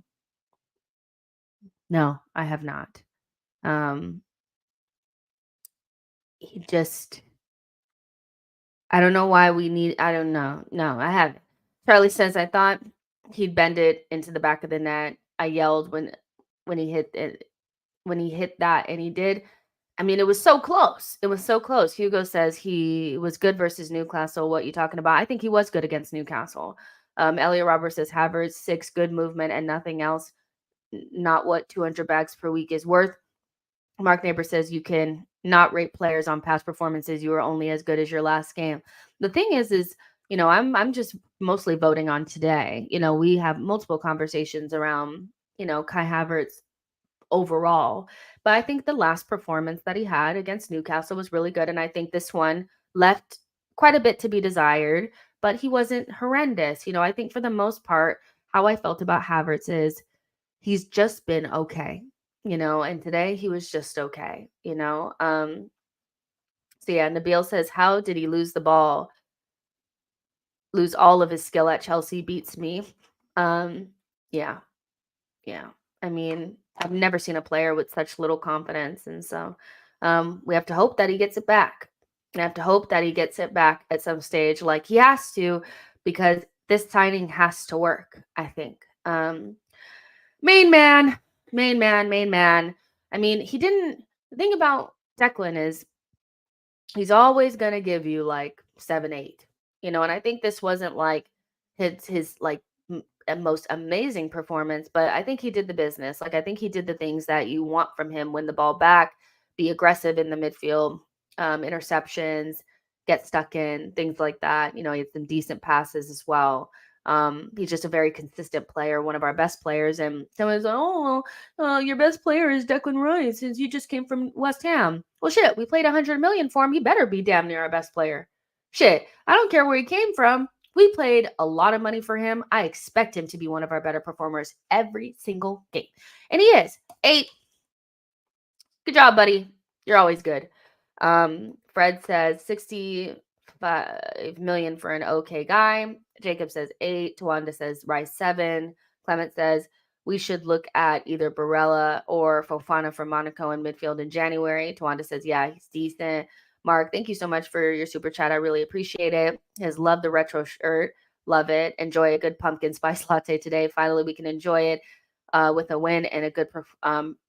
A: No, I have not. He just, I don't know why I don't know. No, I haven't. Charlie says, I thought he'd bend it into the back of the net. I yelled when he hit it, when he hit that, and he did. I mean, it was so close. It was so close. Hugo says he was good versus Newcastle. What you talking about? I think he was good against Newcastle. Elliot Roberts says Havertz 6, good movement and nothing else. Not what 200 bags per week is worth. Mark Neighbor says you can not rate players on past performances. You are only as good as your last game. The thing is, I'm just mostly voting on today. We have multiple conversations around, Kai Havertz overall. But I think the last performance that he had against Newcastle was really good. And I think this one left quite a bit to be desired, but he wasn't horrendous. I think for the most part, how I felt about Havertz is he's just been okay, and today he was just okay. So yeah, Nabil says, how did he lose all of his skill at Chelsea? Beats me. Yeah, yeah. I mean, I've never seen a player with such little confidence. And so we have to hope that he gets it back. I have to hope that he gets it back at some stage, like he has to, because this signing has to work, I think. Main man. I mean, the thing about Declan is he's always going to give you like 7-8, and I think this wasn't like his like most amazing performance, but I think he did the business. Like, I think he did the things that you want from him: win the ball back, be aggressive in the midfield, interceptions, get stuck in, things like that. He had some decent passes as well. He's just a very consistent player, one of our best players. And someone's like, oh, your best player is Declan Rice since you just came from West Ham. Well, shit, we played 100 million for him. He better be damn near our best player. Shit, I don't care where he came from. We played a lot of money for him. I expect him to be one of our better performers every single game. And he is. 8. Good job, buddy. You're always good. Fred says 65 million for an okay guy. Jacob says 8. Tawanda says Rice 7. Clement says we should look at either Barella or Fofana from Monaco in midfield in January. Tawanda says, yeah, he's decent. Mark, thank you so much for your super chat. I really appreciate it. Has loved the retro shirt. Love it. Enjoy a good pumpkin spice latte today. Finally, we can enjoy it with a win and a good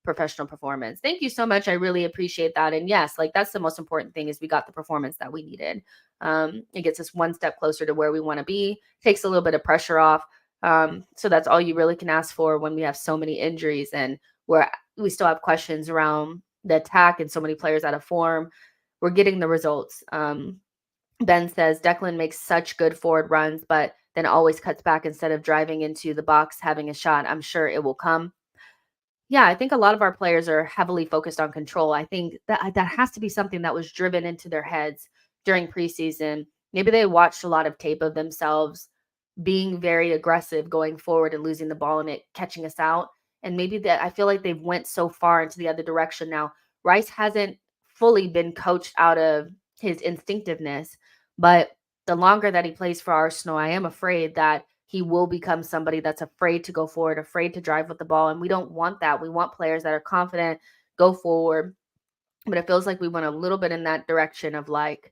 A: professional performance. Thank you so much. I really appreciate that. And yes, like that's the most important thing is we got the performance that we needed. It gets us one step closer to where we want to be, takes a little bit of pressure off. So that's all you really can ask for when we have so many injuries and we still have questions around the attack and so many players out of form. We're getting the results. Ben says Declan makes such good forward runs, but then always cuts back instead of driving into the box, having a shot. I'm sure it will come. Yeah, I think a lot of our players are heavily focused on control. I think that has to be something that was driven into their heads during preseason. Maybe they watched a lot of tape of themselves being very aggressive going forward and losing the ball and it catching us out. And maybe that I feel like they've went so far into the other direction now. Rice hasn't fully been coached out of his instinctiveness, but the longer that he plays for Arsenal, I am afraid that he will become somebody that's afraid to go forward, afraid to drive with the ball. And we don't want that. We want players that are confident, go forward. But it feels like we went a little bit in that direction of like,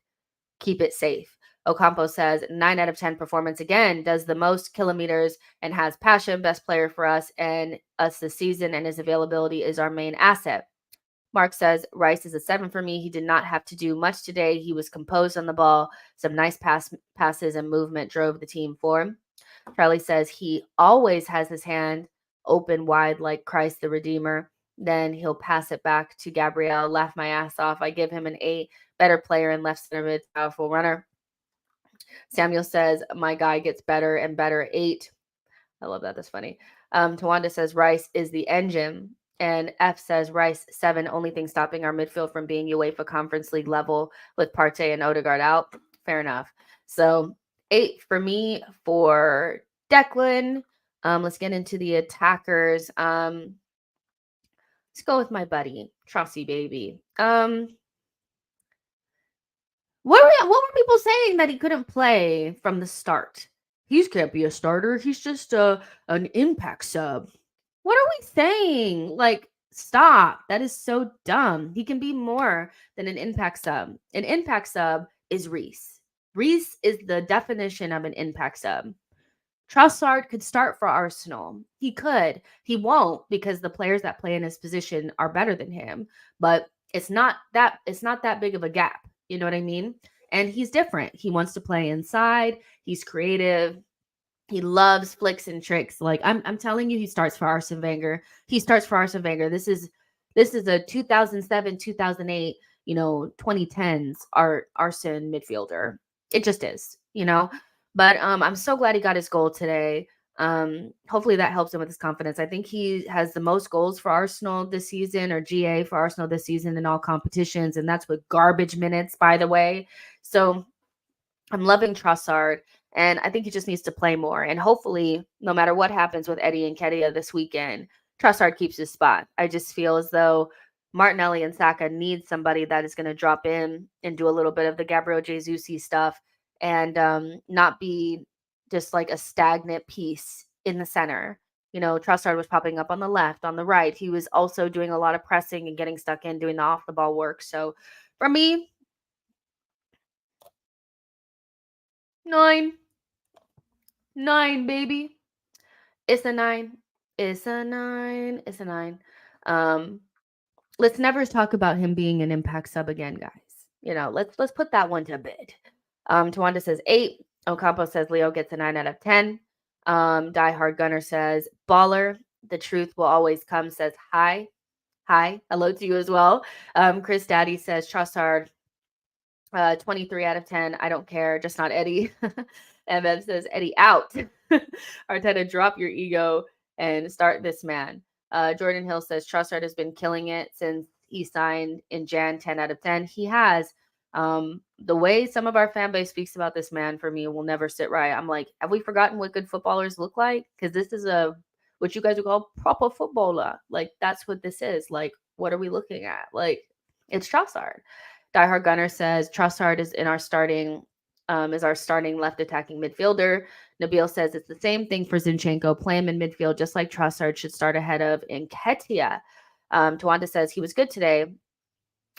A: keep it safe. Ocampo says 9 out of 10 performance again, does the most kilometers and has passion, best player for us and us this season, and his availability is our main asset. Mark says Rice is a 7 for me. He did not have to do much today. He was composed on the ball. Some nice passes and movement drove the team forward. Charlie says he always has his hand open wide like Christ the Redeemer. Then he'll pass it back to Gabriel. Laugh my ass off. I give him an 8. Better player and left center mid, powerful runner. Samuel says my guy gets better and better. 8. I love that. That's funny. Tawanda says Rice is the engine. And F says Rice 7. Only thing stopping our midfield from being UEFA Conference League level with Partey and Odegaard out. Fair enough. So 8 for me for Declan. Let's get into the attackers. Let's go with my buddy, Trossie baby. What were people saying that he couldn't play from the start? He can't be a starter. He's just an impact sub. What are we saying? Like, stop. That is so dumb. He can be more than an impact sub. An impact sub is Reece. Reece is the definition of an impact sub. Trossard could start for Arsenal. He could. He won't because the players that play in his position are better than him. But it's not that big of a gap. You know what I mean? And he's different. He wants to play inside. He's creative. He loves flicks and tricks. Like I'm telling you, he starts for Arsene Wenger. He starts for Arsene Wenger. This is a 2007, 2008, 2010s Arsene midfielder. It just is, But I'm so glad he got his goal today. Hopefully that helps him with his confidence. I think he has the most goals for Arsenal this season, or GA for Arsenal this season in all competitions, and that's with garbage minutes, by the way. So I'm loving Trossard, and I think he just needs to play more. And hopefully, no matter what happens with Eddie and Nketiah this weekend, Trossard keeps his spot. I just feel as though Martinelli and Saka need somebody that is going to drop in and do a little bit of the Gabriel Jesus-y stuff, and not be just like a stagnant piece in the center. Trossard was popping up on the left, on the right. He was also doing a lot of pressing and getting stuck in, doing the off the ball work. So for me, 9. 9, baby. It's a 9. It's a 9. It's a 9. Um, let's never talk about him being an impact sub again, guys. Let's put that one to bed. Tawanda says 8. Ocampo says Leo gets a 9 out of 10. Die Hard Gunner says baller. The truth will always come. Says hi. Hi. Hello to you as well. Chris Daddy says Trossard 23 out of 10. I don't care. Just not Eddie. MF says Eddie out. Arteta, drop your ego and start this man. Jordan Hill says Trossard has been killing it since he signed in Jan. 10 out of 10. He has. The way some of our fan base speaks about this man, for me, will never sit right. I'm like, have we forgotten what good footballers look like? Because this is what you guys would call proper footballer. Like, that's what this is. Like, what are we looking at? Like, it's Trossard. Die Hard Gunner says Trossard is our starting left attacking midfielder. Nabil says it's the same thing for Zinchenko. Play him in midfield, just like Trossard should start ahead of Nketiah. Tawanda says he was good today,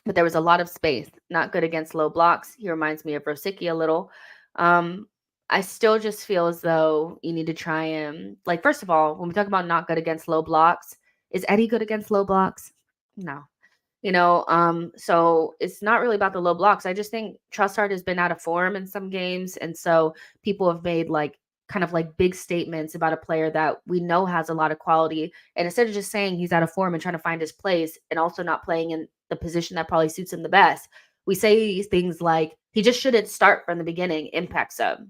A: but there was a lot of space. Not good against low blocks. He reminds me of Rosicky a little. I still just feel as though you need to try him. Like, first of all, when we talk about not good against low blocks, is Eddie good against low blocks? No. So it's not really about the low blocks. I just think Trossard has been out of form in some games. And so people have made kind of big statements about a player that we know has a lot of quality. And instead of just saying he's out of form and trying to find his place and also not playing in the position that probably suits him the best, we say these things like he just shouldn't start from the beginning, impact sub,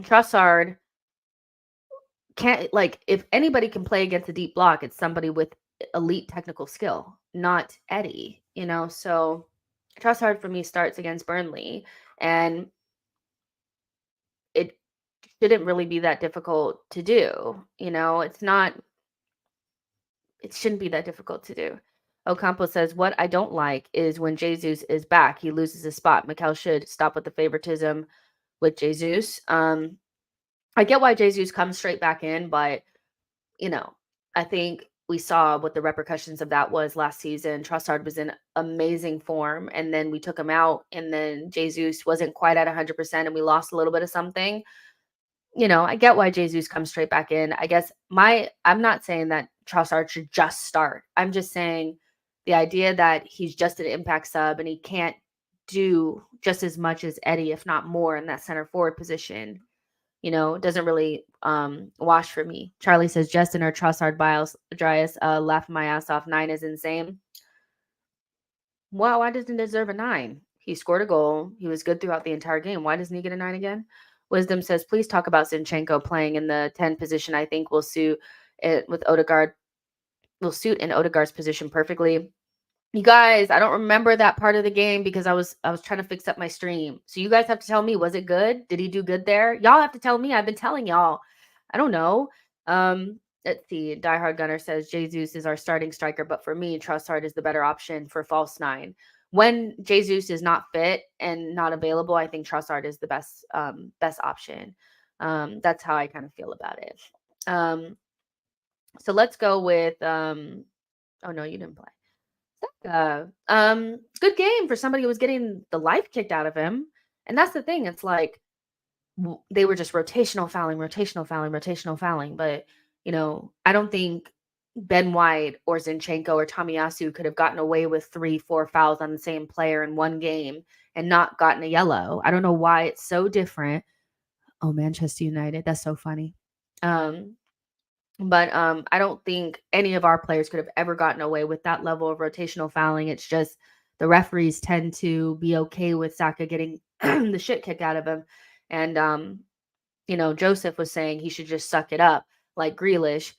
A: Trossard can't, if anybody can play against a deep block, it's somebody with elite technical skill, not Eddie, so Trossard for me starts against Burnley, and it shouldn't really be that difficult to do. It shouldn't be that difficult to do. Ocampo says, what I don't like is when Jesus is back, he loses his spot. Mikel should stop with the favoritism with Jesus. I get why Jesus comes straight back in, but I think we saw what the repercussions of that was last season. Trossard was in amazing form, and then we took him out, and then Jesus wasn't quite at 100%, and we lost a little bit of something. I get why Jesus comes straight back in. I guess I'm not saying that Trossard should just start. I'm just saying the idea that he's just an impact sub and he can't do just as much as Eddie, if not more, in that center forward position, doesn't really wash for me. Charlie says, Justin or Trossard bias, Dryas, laughing my ass off. 9 is insane. Wow, why doesn't he deserve a 9? He scored a goal. He was good throughout the entire game. Why doesn't he get a 9 again? Wisdom says, please talk about Zinchenko playing in the 10 position. I think will suit it with Odegaard. Will suit in Odegaard's position perfectly. You guys, I don't remember that part of the game because I was trying to fix up my stream. So you guys have to tell me, was it good? Did he do good there? Y'all have to tell me. I've been telling y'all. I don't know. Let's see. Die Hard Gunner says Jesus is our starting striker, but for me, Trossard is the better option for false 9. When Jesus is not fit and not available, I think Trossard is the best option. That's how I kind of feel about it. So let's go with oh no, you didn't play. Good game for somebody who was getting the life kicked out of him. And that's the thing. It's like they were just rotational fouling. But, I don't think Ben White or Zinchenko or Tomiyasu could have gotten away with 3-4 fouls on the same player in one game and not gotten a yellow. I don't know why it's so different. Oh, Manchester United. That's so funny. But I don't think any of our players could have ever gotten away with that level of rotational fouling. It's just the referees tend to be okay with Saka getting the shit kicked out of him. And, Joseph was saying he should just suck it up like Grealish.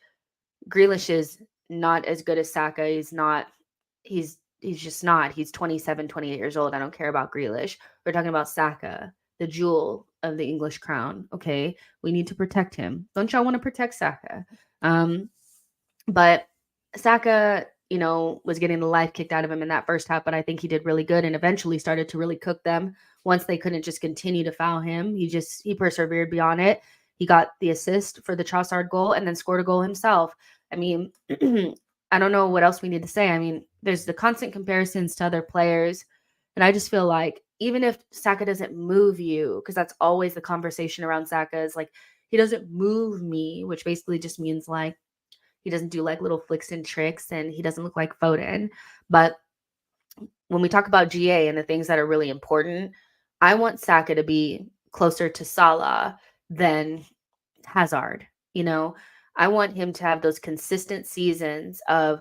A: Grealish is not as good as Saka. He's just not. He's 27, 28 years old. I don't care about Grealish. We're talking about Saka, the jewel of the English crown. Okay. We need to protect him. Don't y'all want to protect Saka? But Saka, was getting the life kicked out of him in that first half, but I think he did really good and eventually started to really cook them once they couldn't just continue to foul him. He persevered beyond it. He got the assist for the Trossard goal and then scored a goal himself. I mean, I don't know what else we need to say. I mean, there's the constant comparisons to other players. And I just feel like even if Saka doesn't move you, because that's always the conversation around Saka is like, he doesn't move me, which basically just means like, he doesn't do like little flicks and tricks and he doesn't look like Foden. But when we talk about GA and the things that are really important, I want Saka to be closer to Salah than Hazard. I want him to have those consistent seasons of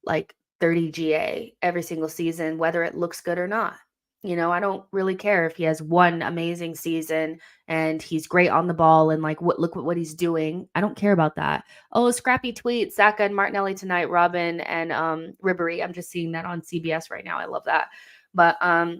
A: like 30 GA every single season, whether it looks good or not. I don't really care if he has one amazing season and he's great on the ball and like look what he's doing. I don't care about that. Oh, scrappy tweet, Saka and Martinelli tonight, Robin and Ribery. I'm just seeing that on CBS right now. I love that. But I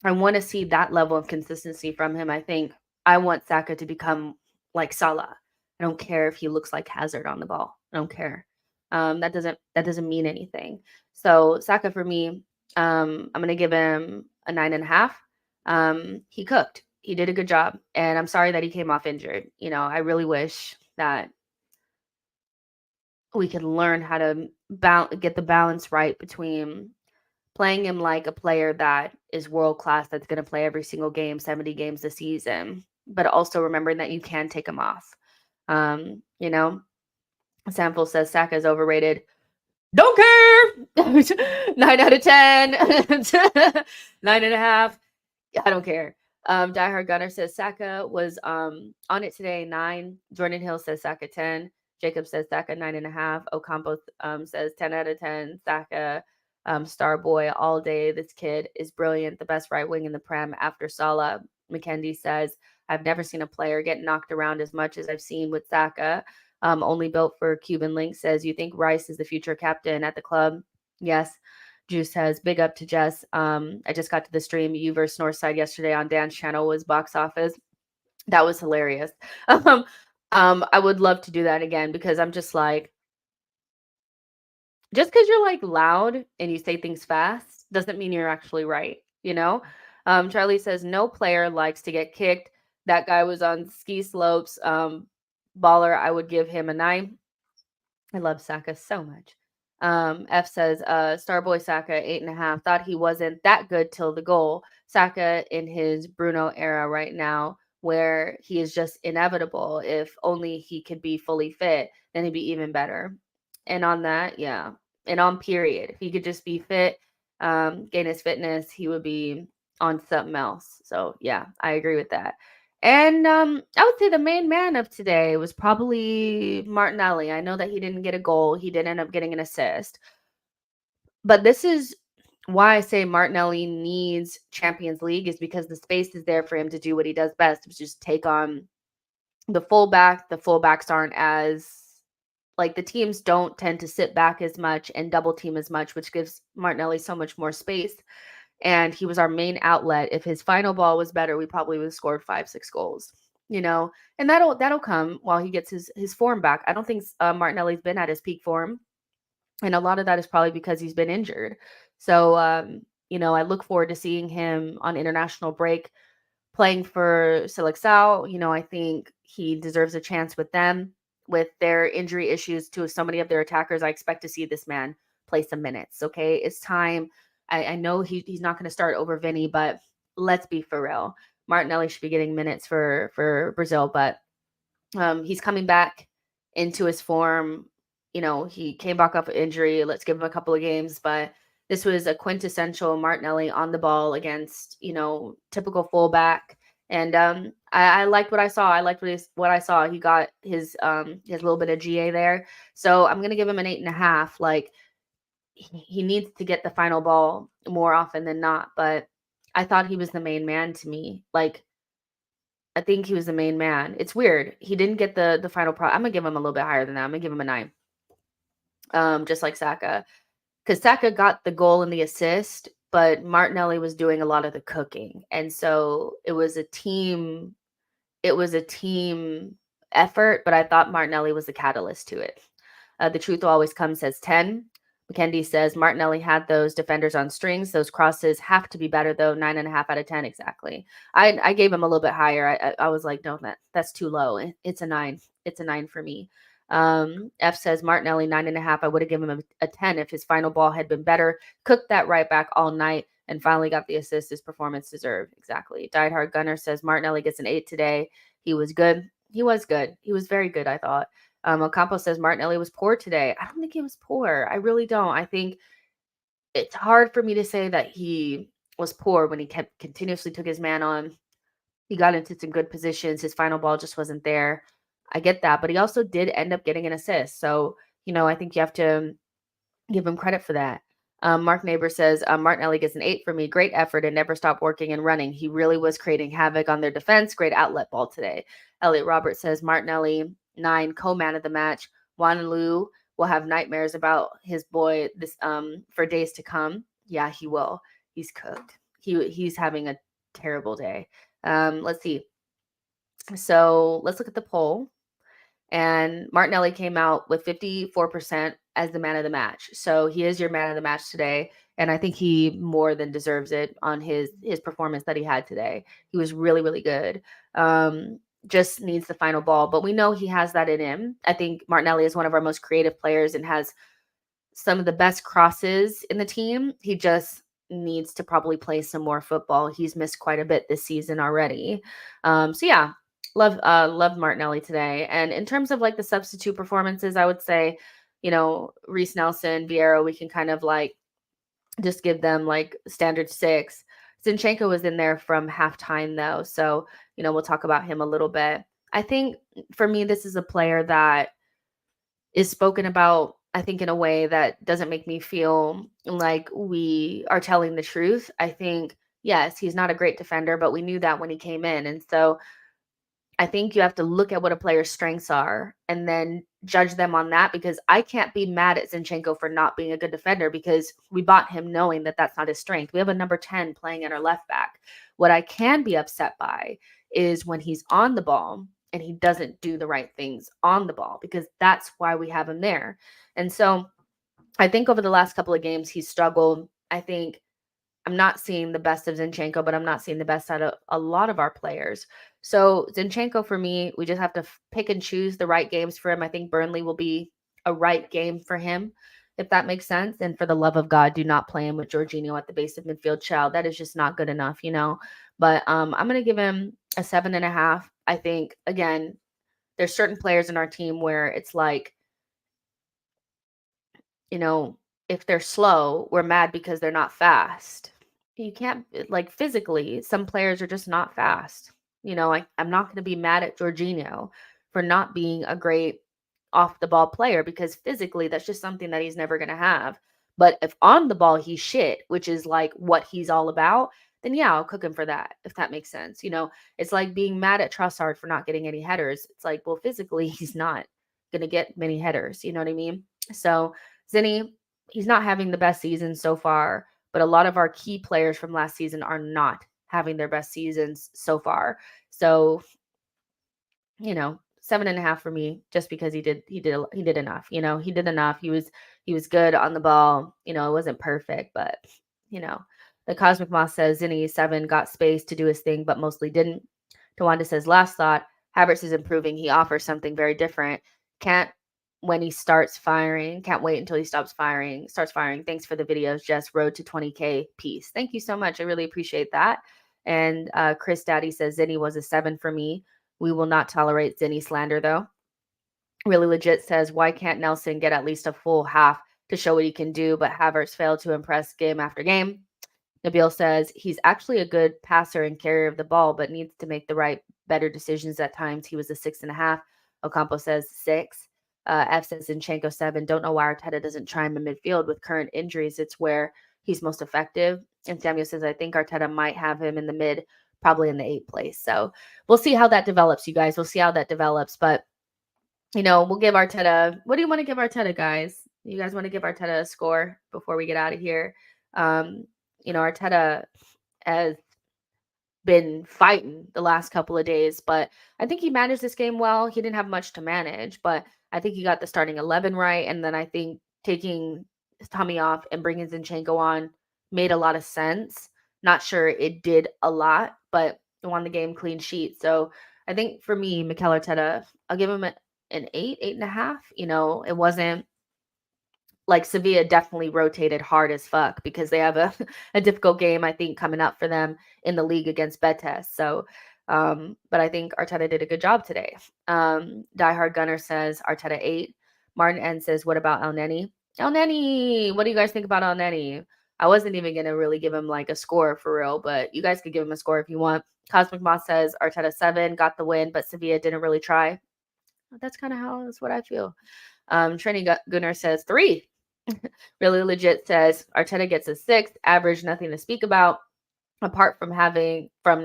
A: want to see that level of consistency from him. I think I want Saka to become like Salah. I don't care if he looks like Hazard on the ball. I don't care. That doesn't mean anything. So Saka for me, I'm gonna give him a 9.5. He cooked. He did a good job, and I'm sorry that he came off injured. I really wish that we could learn how to get the balance right between playing him like a player that is world class, that's going to play every single game, 70 games a season, but also remembering that you can take him off. Sample says Saka is overrated. Don't care. 9 out of 10. 9.5. I don't care. Diehard Gunner says Saka was on it today, 9. Jordan Hill says Saka 10. Jacob says Saka 9.5. Ocampo says 10 out of 10. Saka, Starboy all day. This kid is brilliant. The best right wing in the Prem after Salah. McKendy says, I've never seen a player get knocked around as much as I've seen with Saka. Only built for Cuban Link says, you think Rice is the future captain at the club? Yes. Juice says, big up to Jess. I just got to the stream. You versus Northside yesterday on Dan's channel was box office. That was hilarious. I would love to do that again because I'm just like, just because you're like loud and you say things fast doesn't mean you're actually right, Charlie says, no player likes to get kicked. That guy was on ski slopes. Baller, I would give him a 9. I love Saka so much. F says, Starboy Saka 8.5. Thought he wasn't that good till the goal. Saka in his Bruno era right now, where he is just inevitable. If only he could be fully fit, then he'd be even better. And on that, yeah. And on period, if he could just be fit, gain his fitness, he would be on something else. So yeah, I agree with that. And I would say the main man of today was probably Martinelli. I know that he didn't get a goal. He did end up getting an assist. But this is why I say Martinelli needs Champions League is because the space is there for him to do what he does best, which is just take on the fullback. The fullbacks aren't as like the teams don't tend to sit back as much and double team as much, which gives Martinelli so much more space. And he was our main outlet. If his final ball was better, we probably would have scored 5-6 goals, and that'll come while he gets his form back. I don't think Martinelli's been at his peak form. And a lot of that is probably because he's been injured. So, I look forward to seeing him on international break playing for Seleção. I think he deserves a chance with them. With their injury issues to so many of their attackers, I expect to see this man play some minutes. Okay, it's time. I know he's not going to start over Vinny, but let's be for real. Martinelli should be getting minutes for Brazil, but he's coming back into his form. He came back off injury. Let's give him a couple of games, but this was a quintessential Martinelli on the ball against, typical fullback. And I liked what I saw. I liked what I saw. He got his little bit of GA there. So I'm gonna give him an 8.5. Like he needs to get the final ball more often than not. But I thought he was the main man to me. Like I think he was the main man. It's weird. He didn't get the final I'm gonna give him a little bit higher than that. I'm gonna give him a 9. Just like Saka. Because Saka got the goal and the assist, but Martinelli was doing a lot of the cooking. And so it was a team effort, but I thought Martinelli was the catalyst to it. The Truth Will Always Come says 10. McKendy says Martinelli had those defenders on strings. Those crosses have to be better, though. 9.5 out of 10, exactly. I gave him a little bit higher. I was like, no, that's too low. It's a 9. It's a 9 for me. F says Martinelli 9.5. I would have given him a 10 if his final ball had been better. Cooked that right back all night and finally got the assist his performance deserved. Exactly. Died Hard Gunner says Martinelli gets an 8 today. He was good. He was good. He was very good, I thought. Ocampo says Martinelli was poor today. I don't think he was poor. I really don't. I think it's hard for me to say that he was poor when he continuously took his man on. He got into some good positions. His final ball just wasn't there. I get that, but he also did end up getting an assist. So, I think you have to give him credit for that. Mark Neighbor says, Martinelli gets an 8 for me. Great effort and never stopped working and running. He really was creating havoc on their defense. Great outlet ball today. Elliot Roberts says, Martinelli, 9, co-man of the match. Juan Lu will have nightmares about his boy this for days to come. Yeah, he will. He's cooked. He's having a terrible day. Let's see. So let's look at the poll. And Martinelli came out with 54% as the man of the match. So he is your man of the match today. And I think he more than deserves it on his performance that he had today. He was really, really good. Just needs the final ball. But we know he has that in him. I think Martinelli is one of our most creative players and has some of the best crosses in the team. He just needs to probably play some more football. He's missed quite a bit this season already. So yeah, love Martinelli today. And in terms of like the substitute performances, I would say, Reece Nelson, Vieira, we can kind of like just give them like standard 6. Zinchenko was in there from halftime though. So, we'll talk about him a little bit. I think for me, this is a player that is spoken about, I think, in a way that doesn't make me feel like we are telling the truth. I think, yes, he's not a great defender, but we knew that when he came in. And so I think you have to look at what a player's strengths are and then judge them on that, because I can't be mad at Zinchenko for not being a good defender because we bought him knowing that that's not his strength. We have a number 10 playing at our left back. What I can be upset by is when he's on the ball and he doesn't do the right things on the ball, because that's why we have him there. And so I think over the last couple of games, he's struggled. I think I'm not seeing the best of Zinchenko, but I'm not seeing the best out of a lot of our players. So Zinchenko, for me, we just have to pick and choose the right games for him. I think Burnley will be a right game for him, if that makes sense. And for the love of God, do not play him with Jorginho at the base of midfield. Child, that is just not good enough, But I'm going to give him a 7.5. I think, again, there's certain players in our team where it's like, if they're slow, we're mad because they're not fast. You can't, like, physically, some players are just not fast. I'm not going to be mad at Jorginho for not being a great off the ball player, because physically that's just something that he's never going to have. But if on the ball he's shit, which is like what he's all about, then yeah, I'll cook him for that, if that makes sense. It's like being mad at Trossard for not getting any headers. It's like, well, physically he's not going to get many headers. You know what I mean? So Zinni, he's not having the best season so far, but a lot of our key players from last season are not having their best seasons so far. So, 7.5 for me, just because he did enough. He did enough. He was good on the ball. It wasn't perfect, but the Cosmic Moss says Zinni 7 got space to do his thing, but mostly didn't. Tawanda says last thought, Havertz is improving. He offers something very different. Can't when he starts firing. Can't wait until he starts firing. Thanks for the videos, Jess. Road to 20K. Peace. Thank you so much. I really appreciate that. And Chris Daddy says Zinni was a 7 for me. We will not tolerate Zinni slander, though. Really Legit says, why can't Nelson get at least a full half to show what he can do, but Havertz failed to impress game after game? Nabil says, he's actually a good passer and carrier of the ball, but needs to make the better decisions at times. He was a 6.5. Ocampo says 6. F says Zinchenko 7. Don't know why Arteta doesn't try him in midfield with current injuries. It's where he's most effective. And Samuel says, I think Arteta might have him in the mid probably in the 8th place. So we'll see how that develops, you guys. We'll see how that develops. But, we'll give Arteta. What do you want to give Arteta, guys? You guys want to give Arteta a score before we get out of here? Arteta has been fighting the last couple of days, but I think he managed this game well. He didn't have much to manage, but I think he got the starting 11 right. And then I think taking Tommy off and bringing Zinchenko on made a lot of sense. Not sure it did a lot, but it won the game clean sheet. So I think for me, Mikel Arteta, I'll give him an 8.5. It wasn't like Sevilla definitely rotated hard as fuck because they have a difficult game, I think, coming up for them in the league against Betis. So, but I think Arteta did a good job today. Diehard Gunner says Arteta 8. Martin N says, what about El Neni? El Neni, what do you guys think about El Neni? I wasn't even going to really give him like a score for real, but you guys could give him a score if you want. Cosmic Moss says Arteta 7, got the win, but Sevilla didn't really try. That's kind of that's what I feel. Trini Gunner says 3. Really Legit says Arteta gets a 6, average, nothing to speak about. Apart from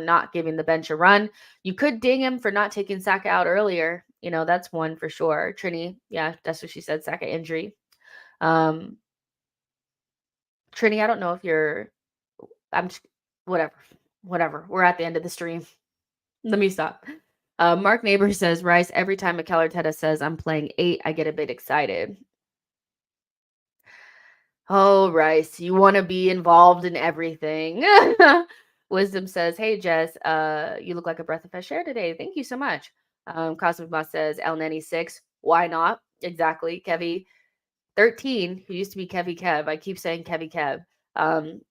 A: not giving the bench a run. You could ding him for not taking Saka out earlier. That's one for sure. Trini, yeah, that's what she said, Saka injury. Trini, I don't know if I'm just, whatever. We're at the end of the stream. Let me stop. Mark Neighbor says, Rice, every time Mikel Arteta says I'm playing 8, I get a bit excited. Oh, Rice, you want to be involved in everything. Wisdom says, hey, Jess, you look like a breath of fresh air today. Thank you so much. Cosmic Boss says, El Neni 6. Why not? Exactly. Kevy 13, who used to be Kevy Kev. I keep saying Kevy Kev.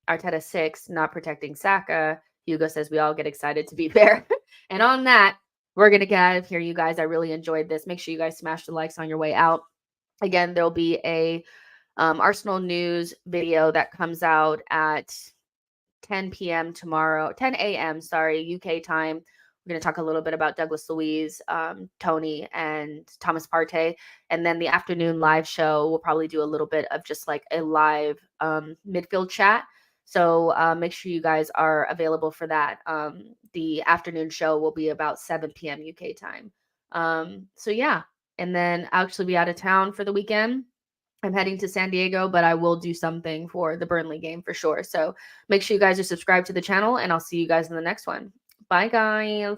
A: Arteta 6, not protecting Saka. Hugo says, we all get excited to be fair. And on that, we're going to get out of here, you guys. I really enjoyed this. Make sure you guys smash the likes on your way out. Again, there'll be a Arsenal news video that comes out at 10 p.m. tomorrow, 10 a.m. Sorry, UK time. We're going to talk a little bit about Douglas Luiz, Tony, and Thomas Partey. And then the afternoon live show, we'll probably do a little bit of just like a live midfield chat. So make sure you guys are available for that. The afternoon show will be about 7 p.m. UK time. So yeah, and then I'll actually be out of town for the weekend. I'm heading to San Diego, but I will do something for the Burnley game for sure. So make sure you guys are subscribed to the channel, and I'll see you guys in the next one. Bye, guys.